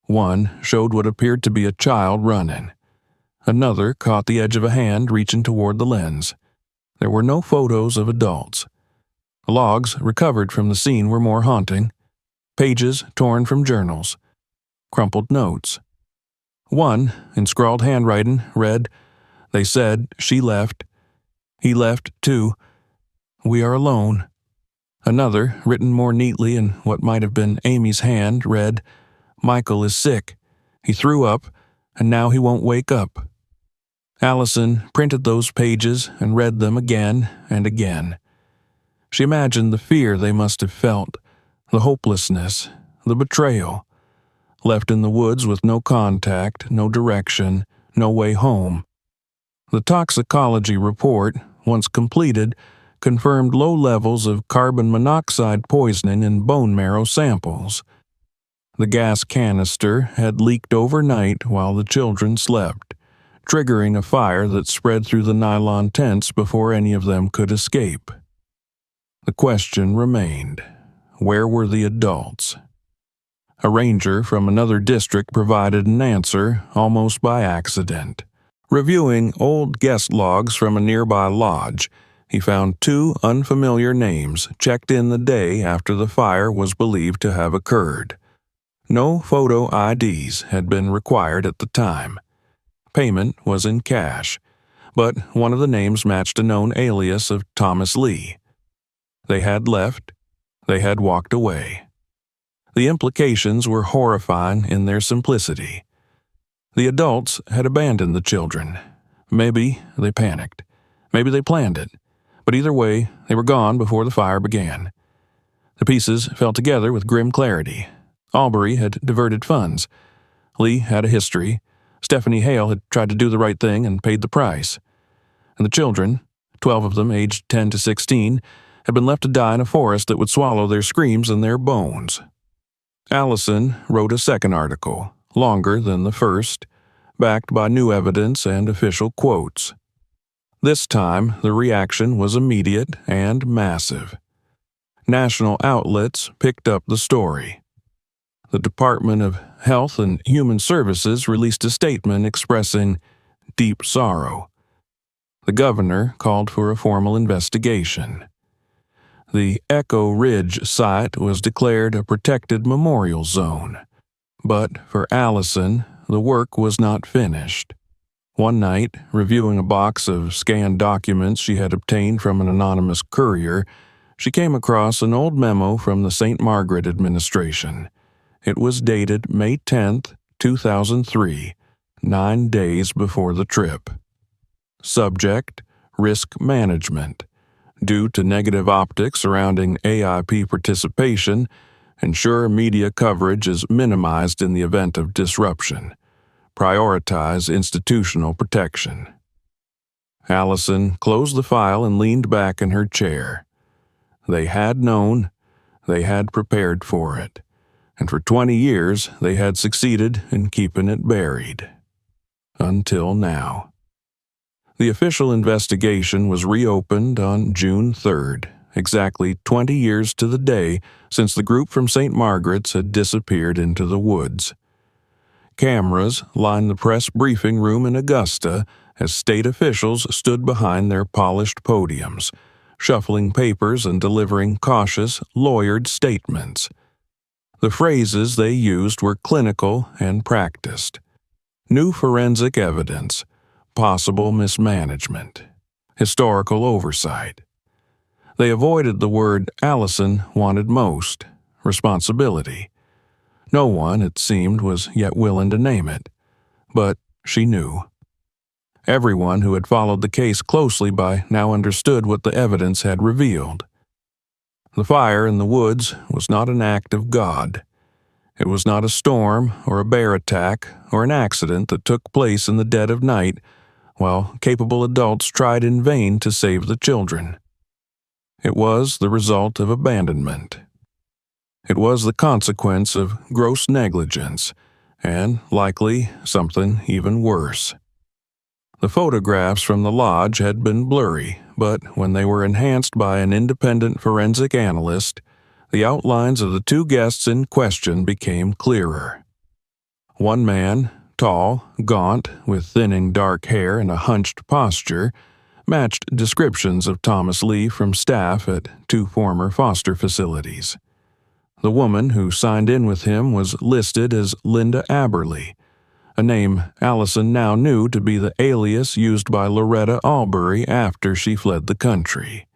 One showed what appeared to be a child running. Another caught the edge of a hand reaching toward the lens. There were no photos of adults. Logs recovered from the scene were more haunting. Pages torn from journals. Crumpled notes. One, in scrawled handwriting, read, "They said she left. He left, too. We are alone." Another, written more neatly in what might have been Amy's hand, read, "Michael is sick. He threw up, and now he won't wake up." Allison printed those pages and read them again and again. She imagined the fear they must have felt, the hopelessness, the betrayal. Left in the woods with no contact, no direction, no way home. The toxicology report, once completed, confirmed low levels of carbon monoxide poisoning in bone marrow samples. The gas canister had leaked overnight while the children slept, triggering a fire that spread through the nylon tents before any of them could escape. The question remained, where were the adults? A ranger from another district provided an answer almost by accident. Reviewing old guest logs from a nearby lodge, he found two unfamiliar names checked in the day after the fire was believed to have occurred. No photo IDs had been required at the time. Payment was in cash, but one of the names matched a known alias of Thomas Lee. They had left. They had walked away. The implications were horrifying in their simplicity. The adults had abandoned the children. Maybe they panicked. Maybe they planned it. But either way, they were gone before the fire began. The pieces fell together with grim clarity. Albury had diverted funds. Lee had a history. Stephanie Hale had tried to do the right thing and paid the price. And the children, 12 of them aged 10 to 16, had been left to die in a forest that would swallow their screams and their bones. Allison wrote a second article, longer than the first, backed by new evidence and official quotes. This time, the reaction was immediate and massive. National outlets picked up the story. The Department of Health and Human Services released a statement expressing deep sorrow. The governor called for a formal investigation. The Echo Ridge site was declared a protected memorial zone. But for Allison, the work was not finished. One night, reviewing a box of scanned documents she had obtained from an anonymous courier, she came across an old memo from the St. Margaret administration. It was dated May 10, 2003, 9 days before the trip. Subject: Risk Management. Due to negative optics surrounding AIP participation, ensure media coverage is minimized in the event of disruption. Prioritize institutional protection. Allison closed the file and leaned back in her chair. They had known, they had prepared for it, and for 20 years they had succeeded in keeping it buried. Until now. The official investigation was reopened on June 3rd, exactly 20 years to the day since the group from St. Margaret's had disappeared into the woods. Cameras lined the press briefing room in Augusta as state officials stood behind their polished podiums, shuffling papers and delivering cautious, lawyered statements. The phrases they used were clinical and practiced. New forensic evidence, possible mismanagement, historical oversight. They avoided the word Allison wanted most, responsibility. No one, it seemed, was yet willing to name it, but she knew. Everyone who had followed the case closely by now understood what the evidence had revealed. The fire in the woods was not an act of God. It was not a storm or a bear attack or an accident that took place in the dead of night while capable adults tried in vain to save the children. It was the result of abandonment. It was the consequence of gross negligence, and, likely, something even worse. The photographs from the lodge had been blurry, but when they were enhanced by an independent forensic analyst, the outlines of the two guests in question became clearer. One man, tall, gaunt, with thinning dark hair and a hunched posture, matched descriptions of Thomas Lee from staff at two former foster facilities. The woman who signed in with him was listed as Linda Aberly, a name Allison now knew to be the alias used by Loretta Albury after she fled the country.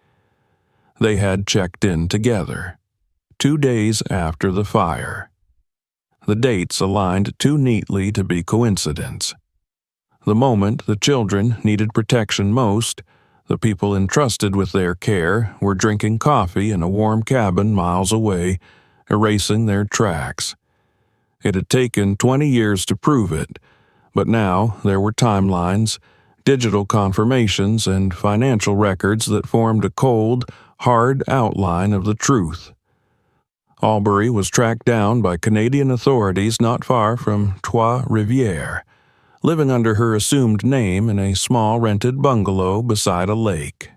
They had checked in together, 2 days after the fire. The dates aligned too neatly to be coincidence. The moment the children needed protection most, the people entrusted with their care were drinking coffee in a warm cabin miles away, erasing their tracks. It had taken 20 years to prove it, but now there were timelines, digital confirmations, and financial records that formed a cold, hard outline of the truth. Albury was tracked down by Canadian authorities not far from Trois-Rivières, living under her assumed name in a small rented bungalow beside a lake.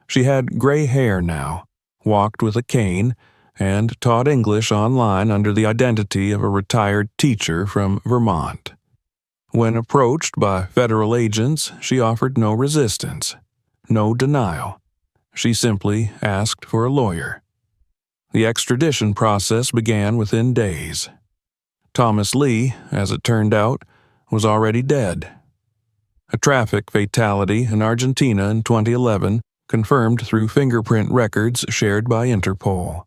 She had gray hair now, walked with a cane, and taught English online under the identity of a retired teacher from Vermont. When approached by federal agents, she offered no resistance, no denial. She simply asked for a lawyer. The extradition process began within days. Thomas Lee, as it turned out, was already dead. A traffic fatality in Argentina in 2011, confirmed through fingerprint records shared by Interpol.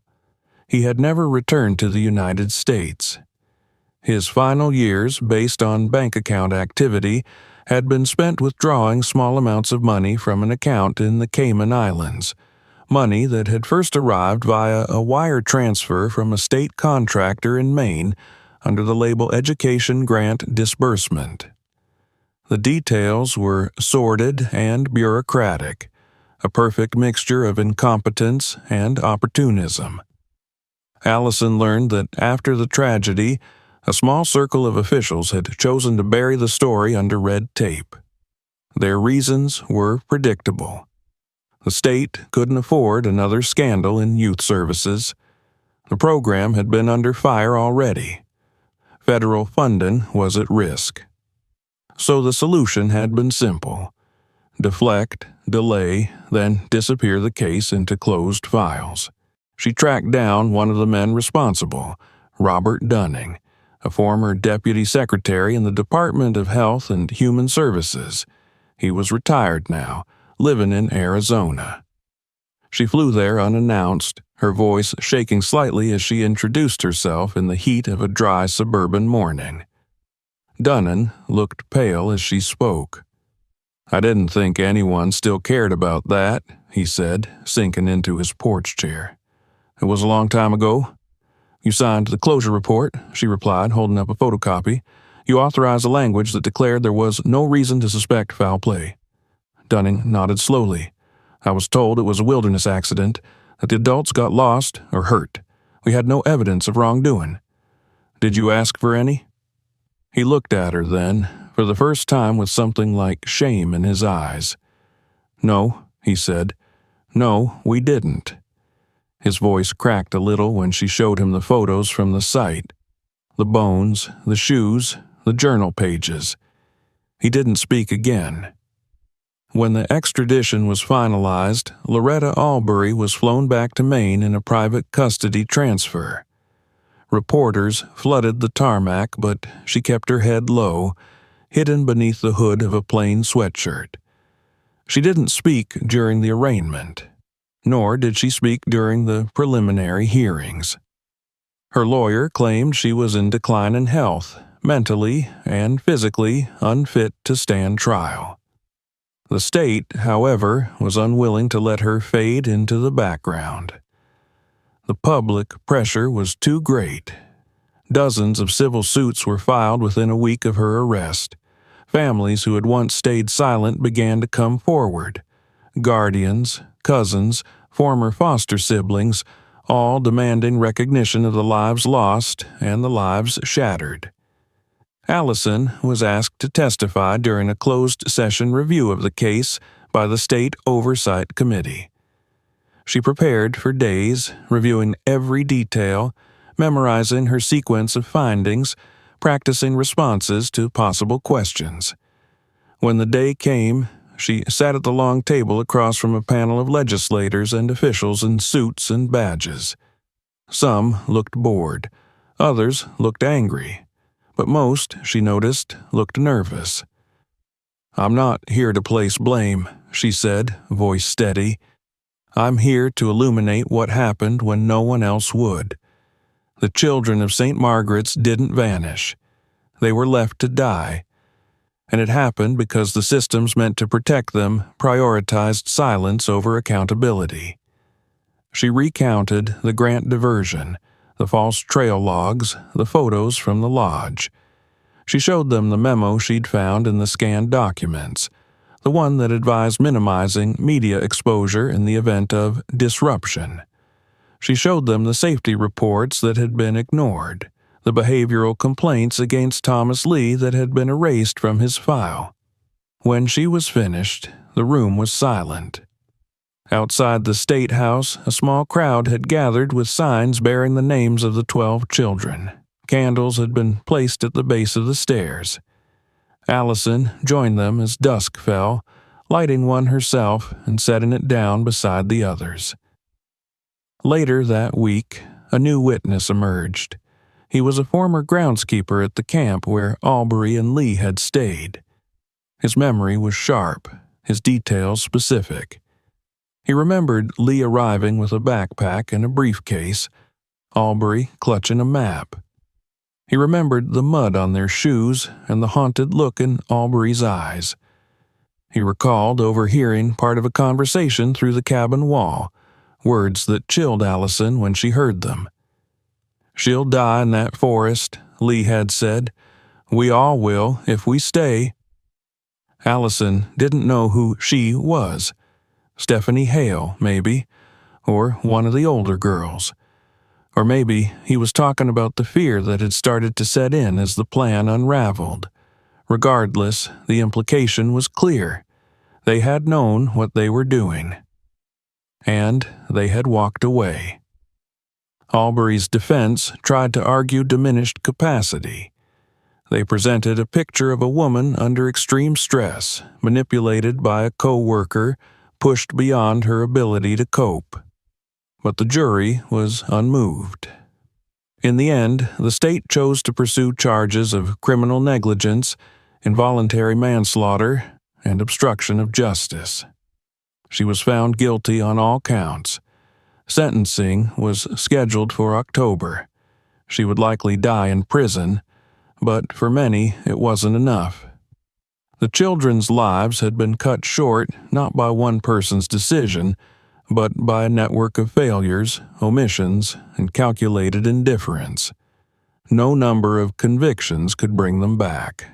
He had never returned to the United States. His final years, based on bank account activity, had been spent withdrawing small amounts of money from an account in the Cayman Islands, money that had first arrived via a wire transfer from a state contractor in Maine under the label Education Grant Disbursement. The details were sordid and bureaucratic, a perfect mixture of incompetence and opportunism. Allison learned that after the tragedy, a small circle of officials had chosen to bury the story under red tape. Their reasons were predictable. The state couldn't afford another scandal in youth services. The program had been under fire already. Federal funding was at risk. So the solution had been simple: deflect, delay, then disappear the case into closed files. She tracked down one of the men responsible, Robert Dunning, a former deputy secretary in the Department of Health and Human Services. He was retired now, living in Arizona. She flew there unannounced, her voice shaking slightly as she introduced herself in the heat of a dry suburban morning. Dunning looked pale as she spoke. "I didn't think anyone still cared about that," he said, sinking into his porch chair. "It was a long time ago." "You signed the closure report," she replied, holding up a photocopy. "You authorized a language that declared there was no reason to suspect foul play." Dunning nodded slowly. "I was told it was a wilderness accident, that the adults got lost or hurt. We had no evidence of wrongdoing." "Did you ask for any?" He looked at her then, for the first time with something like shame in his eyes. "No," he said. No, we didn't." His voice cracked a little when she showed him the photos from the site. The bones, the shoes, the journal pages. He didn't speak again. When the extradition was finalized, Loretta Albury was flown back to Maine in a private custody transfer. Reporters flooded the tarmac, but she kept her head low, hidden beneath the hood of a plain sweatshirt. She didn't speak during the arraignment, nor did she speak during the preliminary hearings. Her lawyer claimed she was in decline in health, mentally and physically unfit to stand trial. The state, however, was unwilling to let her fade into the background. The public pressure was too great. Dozens of civil suits were filed within a week of her arrest. Families who had once stayed silent began to come forward. Guardians, cousins, former foster siblings, all demanding recognition of the lives lost and the lives shattered. Allison was asked to testify during a closed-session review of the case by the State Oversight Committee. She prepared for days, reviewing every detail, memorizing her sequence of findings, practicing responses to possible questions. When the day came, she sat at the long table across from a panel of legislators and officials in suits and badges. Some looked bored, others looked angry, but most, she noticed, looked nervous. "I'm not here to place blame," she said, voice steady. "I'm here to illuminate what happened when no one else would. The children of St. Margaret's didn't vanish. They were left to die. And it happened because the systems meant to protect them prioritized silence over accountability." She recounted the grant diversion, the false trail logs, the photos from the lodge. She showed them the memo she'd found in the scanned documents, the one that advised minimizing media exposure in the event of disruption. She showed them the safety reports that had been ignored, the behavioral complaints against Thomas Lee that had been erased from his file. When she was finished, the room was silent. Outside the State House, a small crowd had gathered with signs bearing the names of the 12 children. Candles had been placed at the base of the stairs. Allison joined them as dusk fell, lighting one herself and setting it down beside the others. Later that week, a new witness emerged. He was a former groundskeeper at the camp where Albury and Lee had stayed. His memory was sharp, his details specific. He remembered Lee arriving with a backpack and a briefcase, Albury clutching a map. He remembered the mud on their shoes and the haunted look in Albury's eyes. He recalled overhearing part of a conversation through the cabin wall, words that chilled Allison when she heard them. "She'll die in that forest," Lee had said. "We all will if we stay." Allison didn't know who she was. Stephanie Hale, maybe, or one of the older girls. Or maybe he was talking about the fear that had started to set in as the plan unraveled. Regardless, the implication was clear. They had known what they were doing. And they had walked away. Albury's defense tried to argue diminished capacity. They presented a picture of a woman under extreme stress, manipulated by a co-worker, pushed beyond her ability to cope. But the jury was unmoved. In the end, the state chose to pursue charges of criminal negligence, involuntary manslaughter, and obstruction of justice. She was found guilty on all counts. Sentencing was scheduled for October. She would likely die in prison, but for many it wasn't enough. The children's lives had been cut short not by one person's decision, but by a network of failures, omissions, and calculated indifference. No number of convictions could bring them back.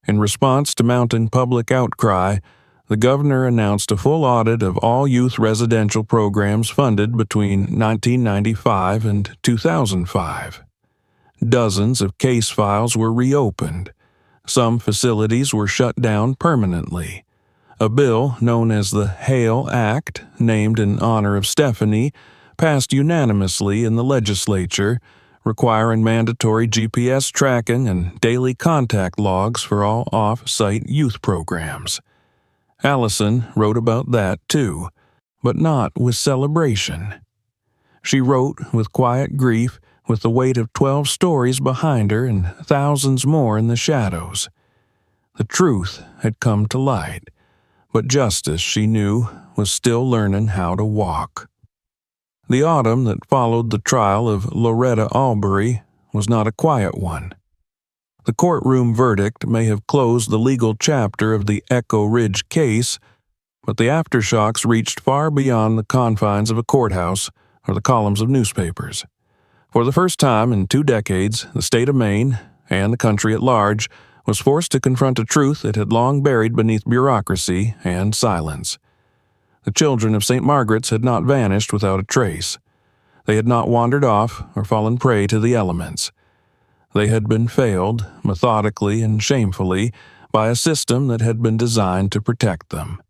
In response to mounting public outcry, the governor announced a full audit of all youth residential programs funded between 1995 and 2005. Dozens of case files were reopened. Some facilities were shut down permanently. A bill known as the Hale Act, named in honor of Stephanie, passed unanimously in the legislature, requiring mandatory GPS tracking and daily contact logs for all off-site youth programs. Allison wrote about that too, but not with celebration. She wrote with quiet grief, with the weight of 12 stories behind her and thousands more in the shadows. The truth had come to light, but justice, she knew, was still learning how to walk. The autumn that followed the trial of Loretta Albury was not a quiet one. The courtroom verdict may have closed the legal chapter of the Echo Ridge case, but the aftershocks reached far beyond the confines of a courthouse or the columns of newspapers. For the first time in 2 decades, the state of Maine, and the country at large, was forced to confront a truth it had long buried beneath bureaucracy and silence. The children of St. Margaret's had not vanished without a trace. They had not wandered off or fallen prey to the elements. They had been failed, methodically and shamefully, by a system that had been designed to protect them.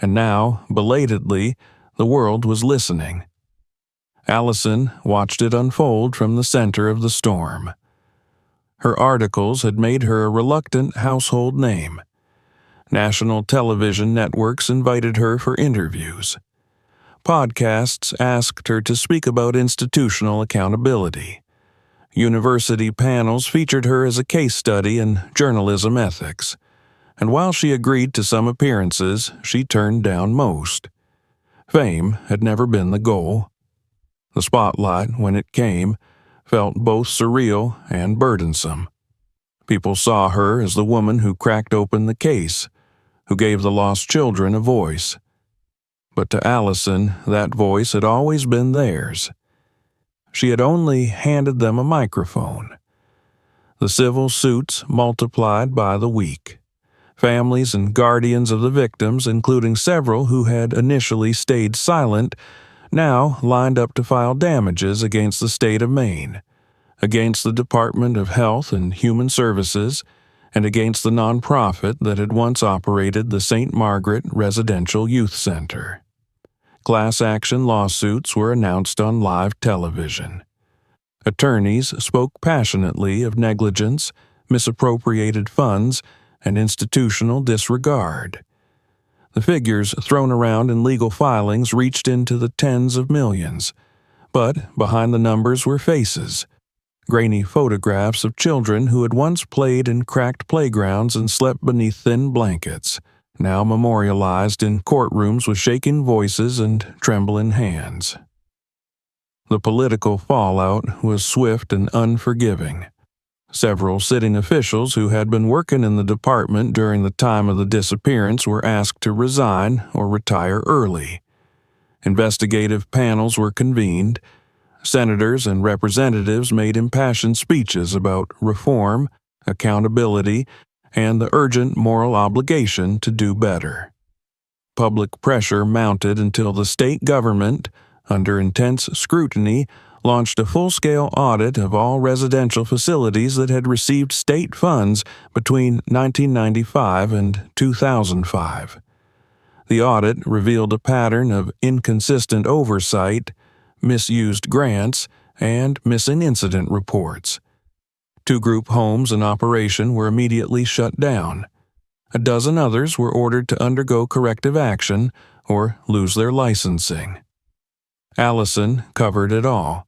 And now, belatedly, the world was listening. Allison watched it unfold from the center of the storm. Her articles had made her a reluctant household name. National television networks invited her for interviews. Podcasts asked her to speak about institutional accountability. University panels featured her as a case study in journalism ethics. And while she agreed to some appearances, she turned down most. Fame had never been the goal. The spotlight, when it came, felt both surreal and burdensome. People saw her as the woman who cracked open the case, who gave the lost children a voice. But to Allison, that voice had always been theirs. She had only handed them a microphone. The civil suits multiplied by the week. Families and guardians of the victims, including several who had initially stayed silent, now lined up to file damages against the state of Maine, against the Department of Health and Human Services, and against the nonprofit that had once operated the St. Margaret Residential Youth Center. Class action lawsuits were announced on live television. Attorneys spoke passionately of negligence, misappropriated funds, and institutional disregard. The figures thrown around in legal filings reached into the tens of millions, but behind the numbers were faces, grainy photographs of children who had once played in cracked playgrounds and slept beneath thin blankets, now memorialized in courtrooms with shaking voices and trembling hands. The political fallout was swift and unforgiving. Several sitting officials who had been working in the department during the time of the disappearance were asked to resign or retire early. Investigative panels were convened. Senators and representatives made impassioned speeches about reform, accountability, and the urgent moral obligation to do better. Public pressure mounted until the state government, under intense scrutiny, launched a full-scale audit of all residential facilities that had received state funds between 1995 and 2005. The audit revealed a pattern of inconsistent oversight, misused grants, and missing incident reports. 2 group homes in operation were immediately shut down. A dozen others were ordered to undergo corrective action or lose their licensing. Allison covered it all.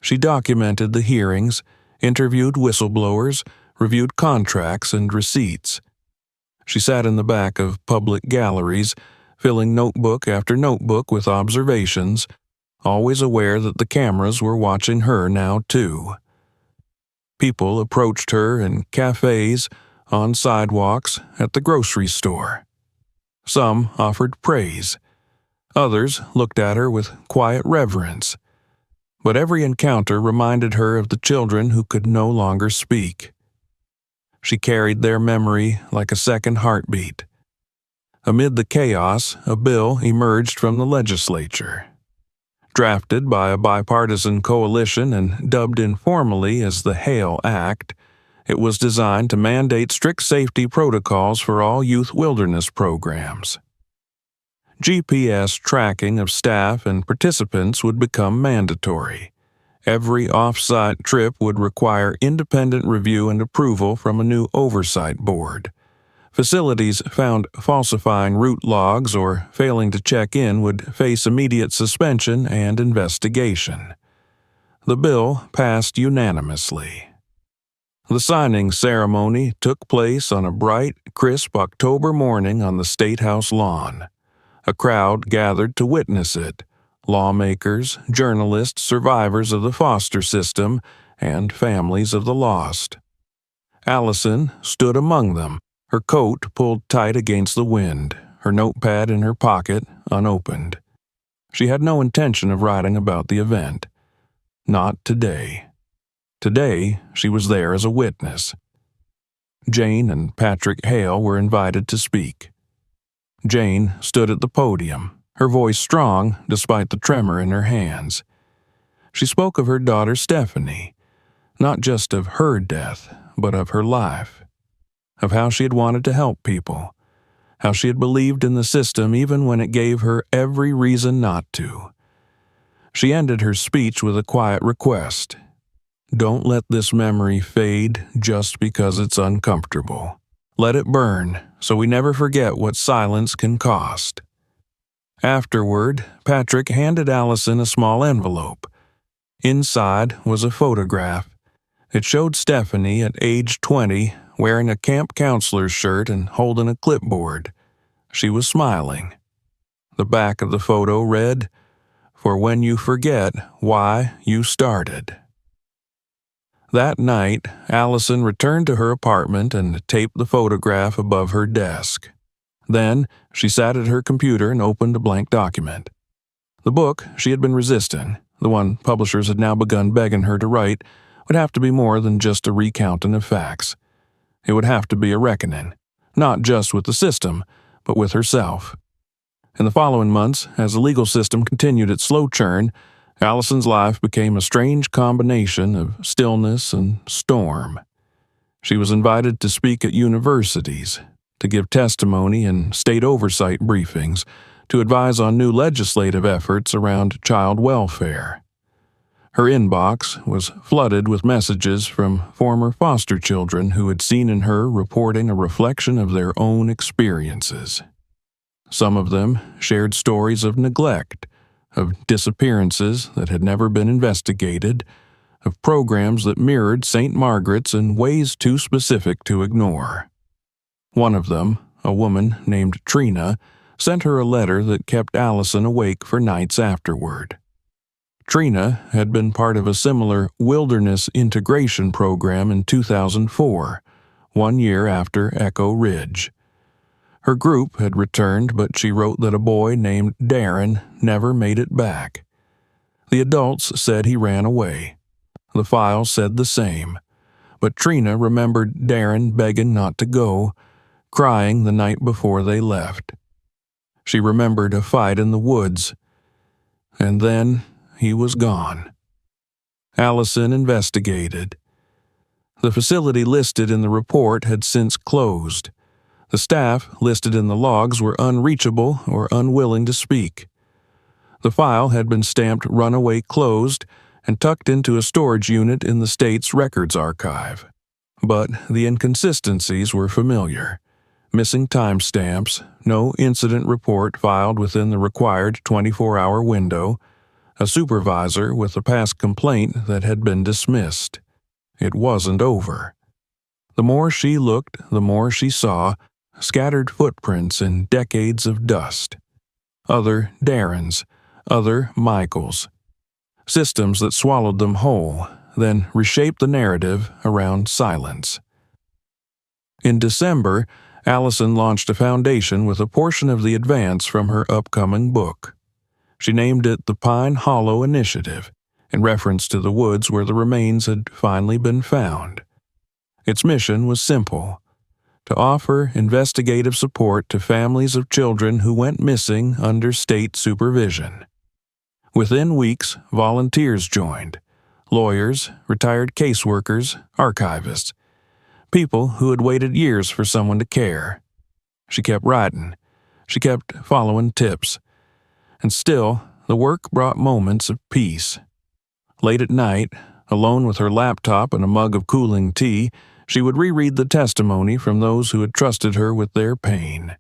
She documented the hearings, interviewed whistleblowers, reviewed contracts and receipts. She sat in the back of public galleries, filling notebook after notebook with observations, always aware that the cameras were watching her now too. People approached her in cafes, on sidewalks, at the grocery store. Some offered praise. Others looked at her with quiet reverence. But every encounter reminded her of the children who could no longer speak. She carried their memory like a second heartbeat. Amid the chaos, a bill emerged from the legislature. Drafted by a bipartisan coalition and dubbed informally as the Hale Act, It was designed to mandate strict safety protocols for all youth wilderness programs. GPS tracking of staff and participants would become mandatory. Every off-site trip would require independent review and approval from a new oversight board. Facilities found falsifying route logs or failing to check in would face immediate suspension and investigation. The bill passed unanimously. The signing ceremony took place on a bright, crisp October morning on the State House lawn. A crowd gathered to witness it: lawmakers, journalists, survivors of the foster system, and families of the lost. Allison stood among them, her coat pulled tight against the wind, her notepad in her pocket, unopened. She had no intention of writing about the event. Not today. Today, she was there as a witness. Jane and Patrick Hale were invited to speak. Jane stood at the podium, her voice strong despite the tremor in her hands. She spoke of her daughter Stephanie, not just of her death, but of her life, of how she had wanted to help people, how she had believed in the system even when it gave her every reason not to. She ended her speech with a quiet request: "Don't let this memory fade just because it's uncomfortable. Let it burn so we never forget what silence can cost." Afterward, Patrick handed Allison a small envelope. Inside was a photograph. It showed Stephanie at age 20, wearing a camp counselor's shirt and holding a clipboard. She was smiling. The back of the photo read, "For when you forget why you started." That night, Allison returned to her apartment and taped the photograph above her desk. Then, she sat at her computer and opened a blank document. The book she had been resisting, the one publishers had now begun begging her to write, would have to be more than just a recounting of facts. It would have to be a reckoning, not just with the system, but with herself. In the following months, as the legal system continued its slow churn, Allison's life became a strange combination of stillness and storm. She was invited to speak at universities, to give testimony in state oversight briefings, to advise on new legislative efforts around child welfare. Her inbox was flooded with messages from former foster children who had seen in her reporting a reflection of their own experiences. Some of them shared stories of neglect, of disappearances that had never been investigated, of programs that mirrored St. Margaret's in ways too specific to ignore. One of them, a woman named Trina, sent her a letter that kept Allison awake for nights afterward. Trina had been part of a similar wilderness integration program in 2004, 1 year after Echo Ridge. Her group had returned, but she wrote that a boy named Darren never made it back. The adults said he ran away. The file said the same, but Trina remembered Darren begging not to go, crying the night before they left. She remembered a fight in the woods, and then he was gone. Allison investigated. The facility listed in the report had since closed. The staff listed in the logs were unreachable or unwilling to speak. The file had been stamped runaway closed and tucked into a storage unit in the state's records archive. But the inconsistencies were familiar. Missing timestamps, no incident report filed within the required 24-hour window, a supervisor with a past complaint that had been dismissed. It wasn't over. The more she looked, the more she saw scattered footprints in decades of dust. Other Darrens, other Michaels. Systems that swallowed them whole, then reshaped the narrative around silence. In December, Allison launched a foundation with a portion of the advance from her upcoming book. She named it the Pine Hollow Initiative, in reference to the woods where the remains had finally been found. Its mission was simple: to offer investigative support to families of children who went missing under state supervision. Within weeks, volunteers joined: lawyers, retired caseworkers, archivists. People who had waited years for someone to care. She kept writing. She kept following tips. And still, the work brought moments of peace. Late at night, alone with her laptop and a mug of cooling tea, she would reread the testimony from those who had trusted her with their pain.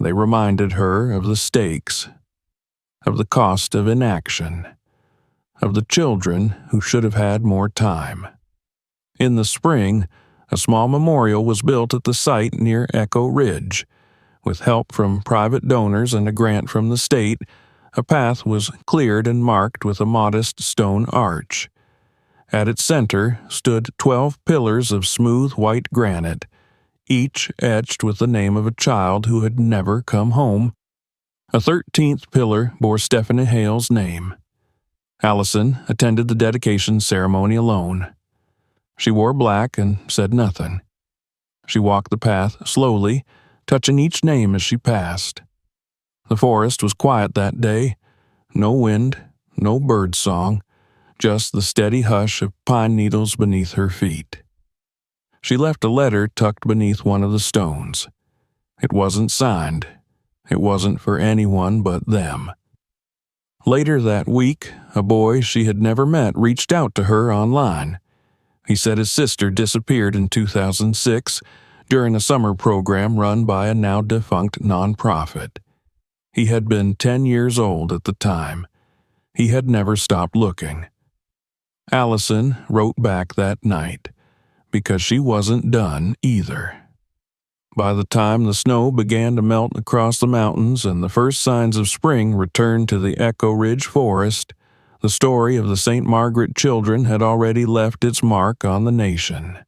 They reminded her of the stakes, of the cost of inaction, of the children who should have had more time. In the spring, a small memorial was built at the site near Echo Ridge. With help from private donors and a grant from the state, a path was cleared and marked with a modest stone arch. At its center stood 12 pillars of smooth white granite, each etched with the name of a child who had never come home. A 13th pillar bore Stephanie Hale's name. Allison attended the dedication ceremony alone. She wore black and said nothing. She walked the path slowly, touching each name as she passed. The forest was quiet that day. No wind, no bird song, just the steady hush of pine needles beneath her feet. She left a letter tucked beneath one of the stones. It wasn't signed. It wasn't for anyone but them. Later that week, a boy she had never met reached out to her online. He said his sister disappeared in 2006 during a summer program run by a now-defunct nonprofit. He had been 10 years old at the time. He had never stopped looking. Allison wrote back that night, because she wasn't done either. By the time the snow began to melt across the mountains and the first signs of spring returned to the Echo Ridge forest, the story of the St. Margaret children had already left its mark on the nation.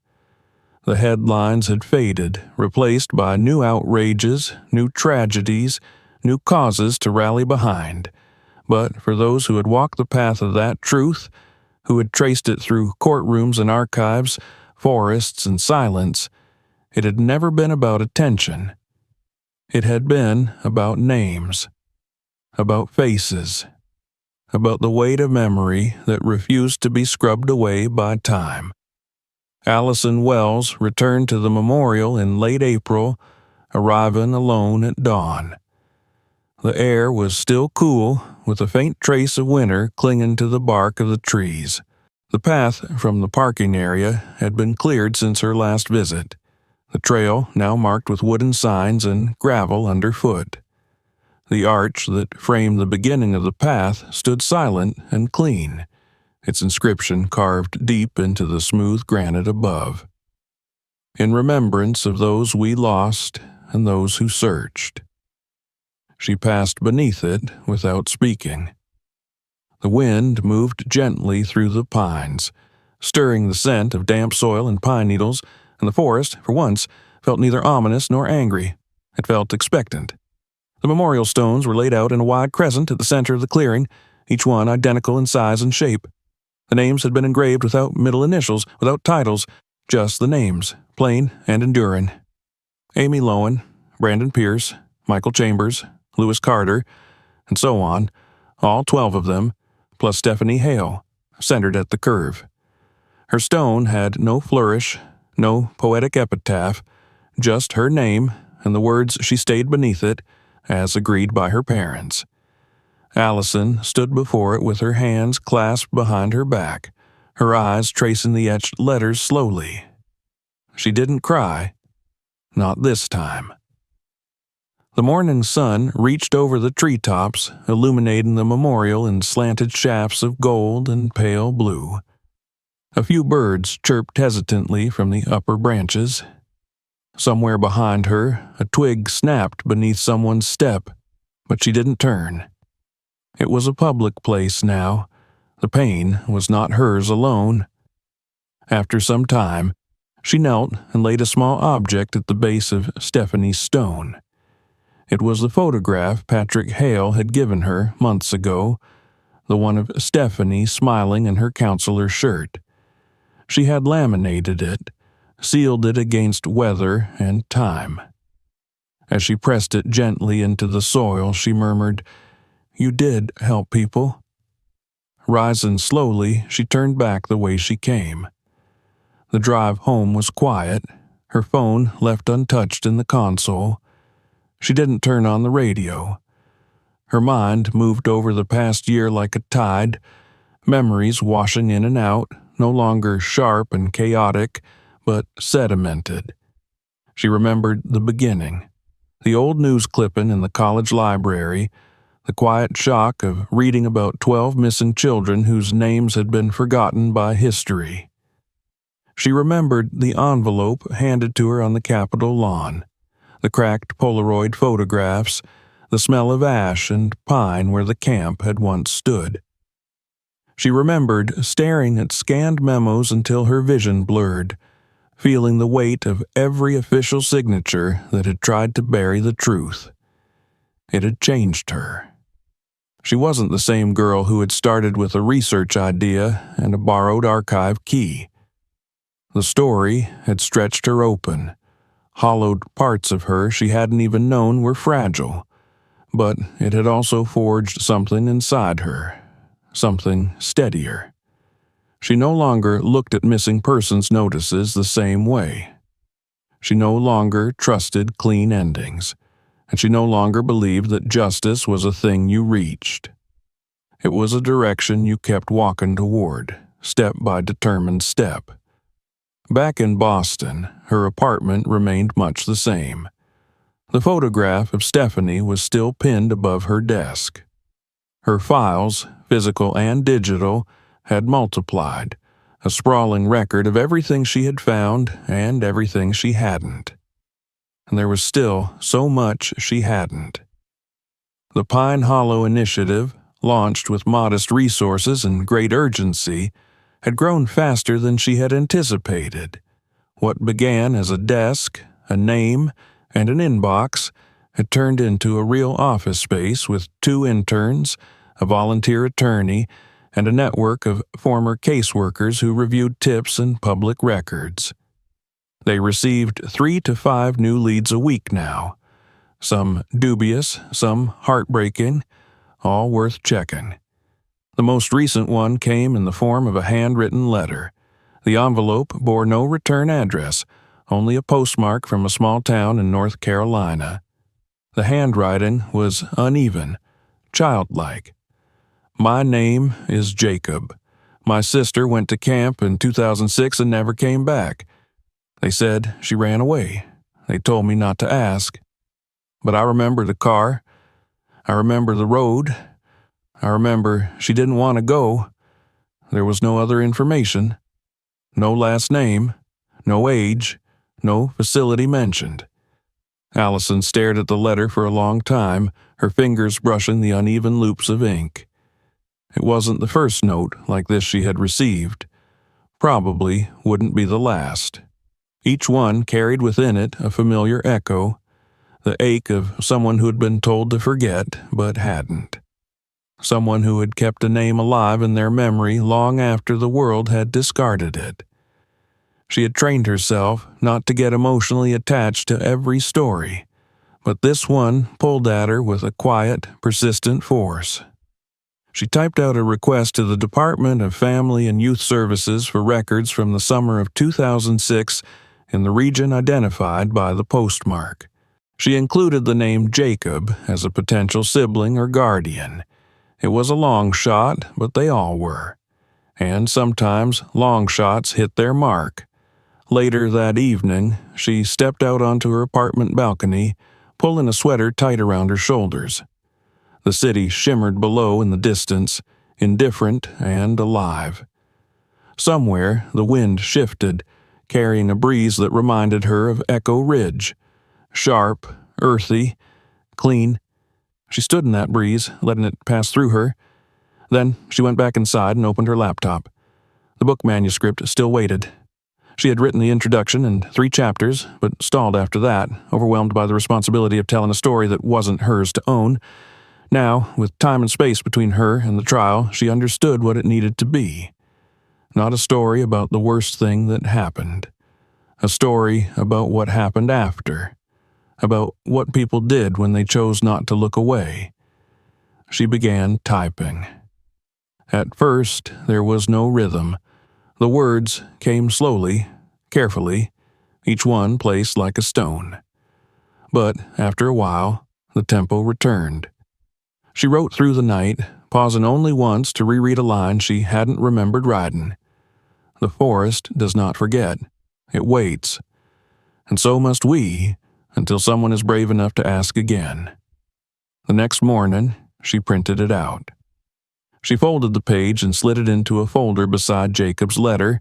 The headlines had faded, replaced by new outrages, new tragedies, new causes to rally behind. But for those who had walked the path of that truth, who had traced it through courtrooms and archives, forests and silence, it had never been about attention. It had been about names, about faces, about the weight of memory that refused to be scrubbed away by time. Allison Wells returned to the memorial in late April, arriving alone at dawn. The air was still cool, with a faint trace of winter clinging to the bark of the trees. The path from the parking area had been cleared since her last visit, the trail now marked with wooden signs and gravel underfoot. The arch that framed the beginning of the path stood silent and clean, its inscription carved deep into the smooth granite above. In remembrance of those we lost and those who searched. She passed beneath it without speaking. The wind moved gently through the pines, stirring the scent of damp soil and pine needles, and the forest, for once, felt neither ominous nor angry. It felt expectant. The memorial stones were laid out in a wide crescent at the center of the clearing, each one identical in size and shape. The names had been engraved without middle initials, without titles, just the names, plain and enduring. Amy Lowen, Brandon Pierce, Michael Chambers, Lewis Carter, and so on, all 12 of them, plus Stephanie Hale, centered at the curve. Her stone had no flourish, no poetic epitaph, just her name and the words she stayed beneath it, as agreed by her parents. Allison stood before it with her hands clasped behind her back, her eyes tracing the etched letters slowly. She didn't cry. Not this time. The morning sun reached over the treetops, illuminating the memorial in slanted shafts of gold and pale blue. A few birds chirped hesitantly from the upper branches. Somewhere behind her, a twig snapped beneath someone's step, but she didn't turn. It was a public place now. The pain was not hers alone. After some time, she knelt and laid a small object at the base of Stephanie's stone. It was the photograph Patrick Hale had given her months ago, the one of Stephanie smiling in her counselor's shirt. She had laminated it, sealed it against weather and time. As she pressed it gently into the soil, she murmured, "You did help people." Rising slowly, she turned back the way she came. The drive home was quiet, her phone left untouched in the console. She didn't turn on the radio. Her mind moved over the past year like a tide, memories washing in and out, no longer sharp and chaotic, but sedimented. She remembered the beginning, the old news clipping in the college library, the quiet shock of reading about 12 missing children whose names had been forgotten by history. She remembered the envelope handed to her on the Capitol lawn, the cracked Polaroid photographs, the smell of ash and pine where the camp had once stood. She remembered staring at scanned memos until her vision blurred, feeling the weight of every official signature that had tried to bury the truth. It had changed her. She wasn't the same girl who had started with a research idea and a borrowed archive key. The story had stretched her open, hollowed parts of her she hadn't even known were fragile, but it had also forged something inside her, something steadier. She no longer looked at missing persons notices the same way. She no longer trusted clean endings, and she no longer believed that justice was a thing you reached. It was a direction you kept walking toward, step by determined step. Back in Boston, her apartment remained much the same. The photograph of Stephanie was still pinned above her desk. Her files, physical and digital, had multiplied, a sprawling record of everything she had found and everything she hadn't. And there was still so much she hadn't. The Pine Hollow Initiative, launched with modest resources and great urgency, had grown faster than she had anticipated. What began as a desk, a name, and an inbox had turned into a real office space with 2 interns, a volunteer attorney, and a network of former caseworkers who reviewed tips and public records. They received 3 to 5 new leads a week now, some dubious, some heartbreaking, all worth checking. The most recent one came in the form of a handwritten letter. The envelope bore no return address, only a postmark from a small town in North Carolina. The handwriting was uneven, childlike. My name is Jacob. My sister went to camp in 2006 and never came back. They said she ran away. They told me not to ask. But I remember the car. I remember the road. I remember she didn't want to go. There was no other information. No last name. No age. No facility mentioned. Allison stared at the letter for a long time, her fingers brushing the uneven loops of ink. It wasn't the first note like this she had received. Probably wouldn't be the last. Each one carried within it a familiar echo, the ache of someone who had been told to forget but hadn't. Someone who had kept a name alive in their memory long after the world had discarded it. She had trained herself not to get emotionally attached to every story, but this one pulled at her with a quiet, persistent force. She typed out a request to the Department of Family and Youth Services for records from the summer of 2006 in the region identified by the postmark. She included the name Jacob as a potential sibling or guardian. It was a long shot, but they all were. And sometimes long shots hit their mark. Later that evening, she stepped out onto her apartment balcony, pulling a sweater tight around her shoulders. The city shimmered below in the distance, indifferent and alive. Somewhere, the wind shifted, carrying a breeze that reminded her of Echo Ridge. Sharp, earthy, clean. She stood in that breeze, letting it pass through her. Then she went back inside and opened her laptop. The book manuscript still waited. She had written the introduction and 3 chapters, but stalled after that, overwhelmed by the responsibility of telling a story that wasn't hers to own. Now, with time and space between her and the trial, she understood what it needed to be. Not a story about the worst thing that happened. A story about what happened after. About what people did when they chose not to look away. She began typing. At first, there was no rhythm. The words came slowly, carefully, each one placed like a stone. But after a while, the tempo returned. She wrote through the night, pausing only once to reread a line she hadn't remembered writing. The forest does not forget. It waits. And so must we, until someone is brave enough to ask again. The next morning, she printed it out. She folded the page and slid it into a folder beside Jacob's letter,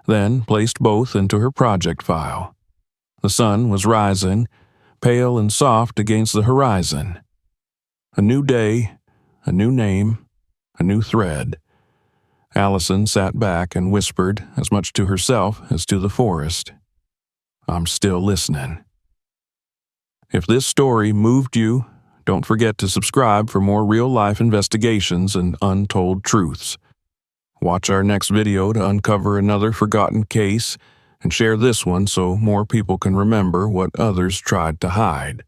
then placed both into her project file. The sun was rising, pale and soft against the horizon. A new day, a new name, a new thread. Allison sat back and whispered, as much to herself as to the forest, "I'm still listening." If this story moved you, don't forget to subscribe for more real-life investigations and untold truths. Watch our next video to uncover another forgotten case, and share this one so more people can remember what others tried to hide.